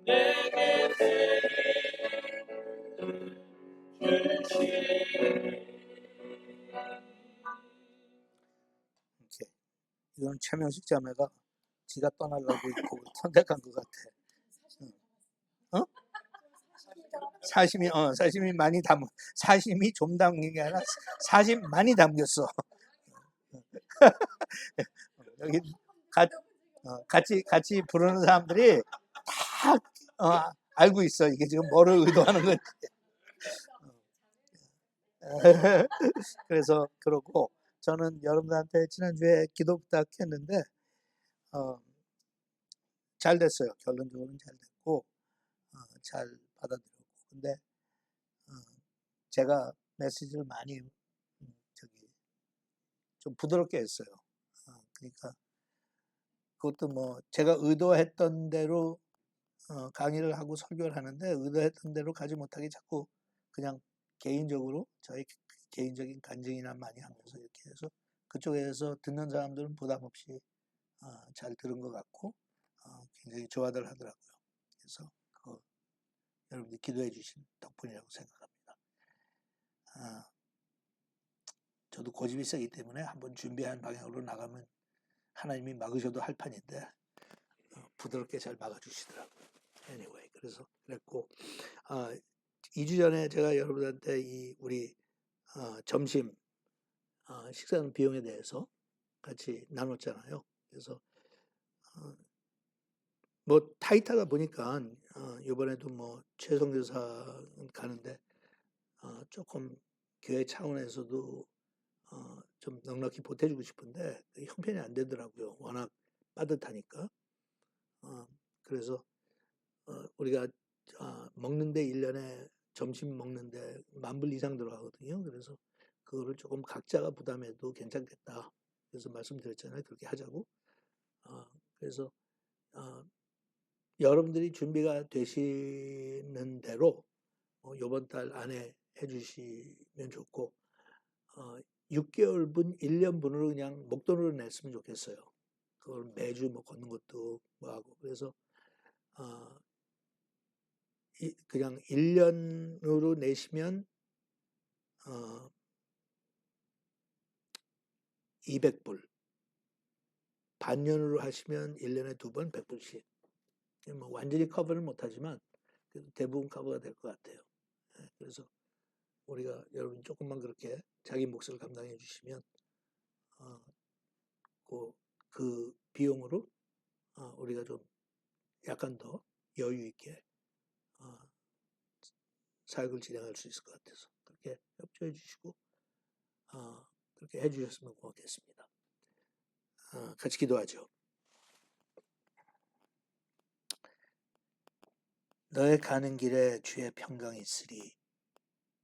S2: 내게 새 힘을 주시니
S1: 이렇게. 이건 최명식 자매가 지가 떠나려고 있고 선택한 것 같아. 응. 어? 사심이 많이 사심이 좀 담긴 게 아니라 사심 많이 담겼어. 여기 같이 부르는 사람들이 다 알고 있어. 이게 지금 뭐를 의도하는 건지. 그래서 그러고 저는 여러분들한테 지난주에 기도 부탁했는데 잘 됐어요. 결론적으로는 잘 됐고 잘 받아들였고. 근데 제가 메시지를 많이 좀 부드럽게 했어요. 그러니까 그것도 뭐 제가 의도했던 대로 강의를 하고 설교를 하는데 의도했던 대로 가지 못하게 자꾸 그냥 개인적으로 저의 개인적인 간증이나 많이 하면서 이렇게 해서 그쪽에서 듣는 사람들은 부담 없이 잘 들은 것 같고 굉장히 좋아들 하더라고요. 그래서 여러분들 기도해 주신 덕분이라고 생각합니다. 저도 고집이 세기 때문에 한번 준비한 방향으로 나가면 하나님이 막으셔도 할 판인데 부드럽게 잘 막아주시더라고요. Anyway, 그래서 그랬고 2주 전에 제가 여러분한테 우리 점심 식사하는 비용에 대해서 같이 나눴잖아요. 그래서 뭐 타이트하다 보니까 이번에도 뭐 최성교사 가는데 조금 교회 차원에서도 좀 넉넉히 보태주고 싶은데 형편이 안 되더라고요. 워낙 빠듯하니까. 그래서 우리가 먹는데 1년에 점심 먹는데 10,000불 이상 들어가거든요. 그래서 그거를 조금 각자가 부담해도 괜찮겠다. 그래서 말씀드렸잖아요. 그렇게 하자고. 그래서 여러분들이 준비가 되시는 대로 이번 달 안에 해주시면 좋고 6개월분, 1년분으로 그냥 목돈으로 냈으면 좋겠어요. 그걸 매주 뭐 걷는 것도 뭐 하고 그래서 그냥 1년으로 내시면 200불, 반년으로 하시면 1년에 2번 100불씩. 뭐 완전히 커버는 못하지만 대부분 커버가 될 것 같아요. 그래서 우리가 여러분 조금만 그렇게 자기 몫을 감당해 주시면 그 비용으로 우리가 좀 약간 더 여유 있게 사역을 진행할 수 있을 것 같아서 그렇게 협조해 주시고 그렇게 해 주셨으면 고맙겠습니다. 같이 기도하죠. 너의 가는 길에 주의 평강이 있으리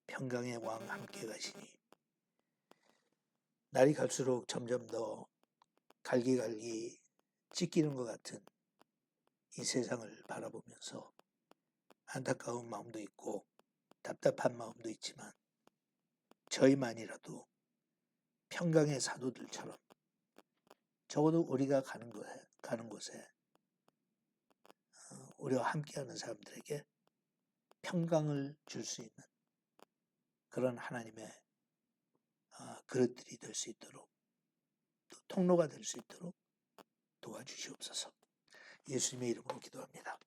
S1: 평강의 왕 함께 가시니 날이 갈수록 점점 더 갈기갈기 찢기는 것 같은 이 세상을 바라보면서 안타까운 마음도 있고 답답한 마음도 있지만 저희만이라도 평강의 사도들처럼 적어도 우리가 가는 곳에 우리와 함께하는 사람들에게 평강을 줄 수 있는 그런 하나님의 그릇들이 될 수 있도록 또 통로가 될 수 있도록 도와주시옵소서. 예수님의 이름으로 기도합니다.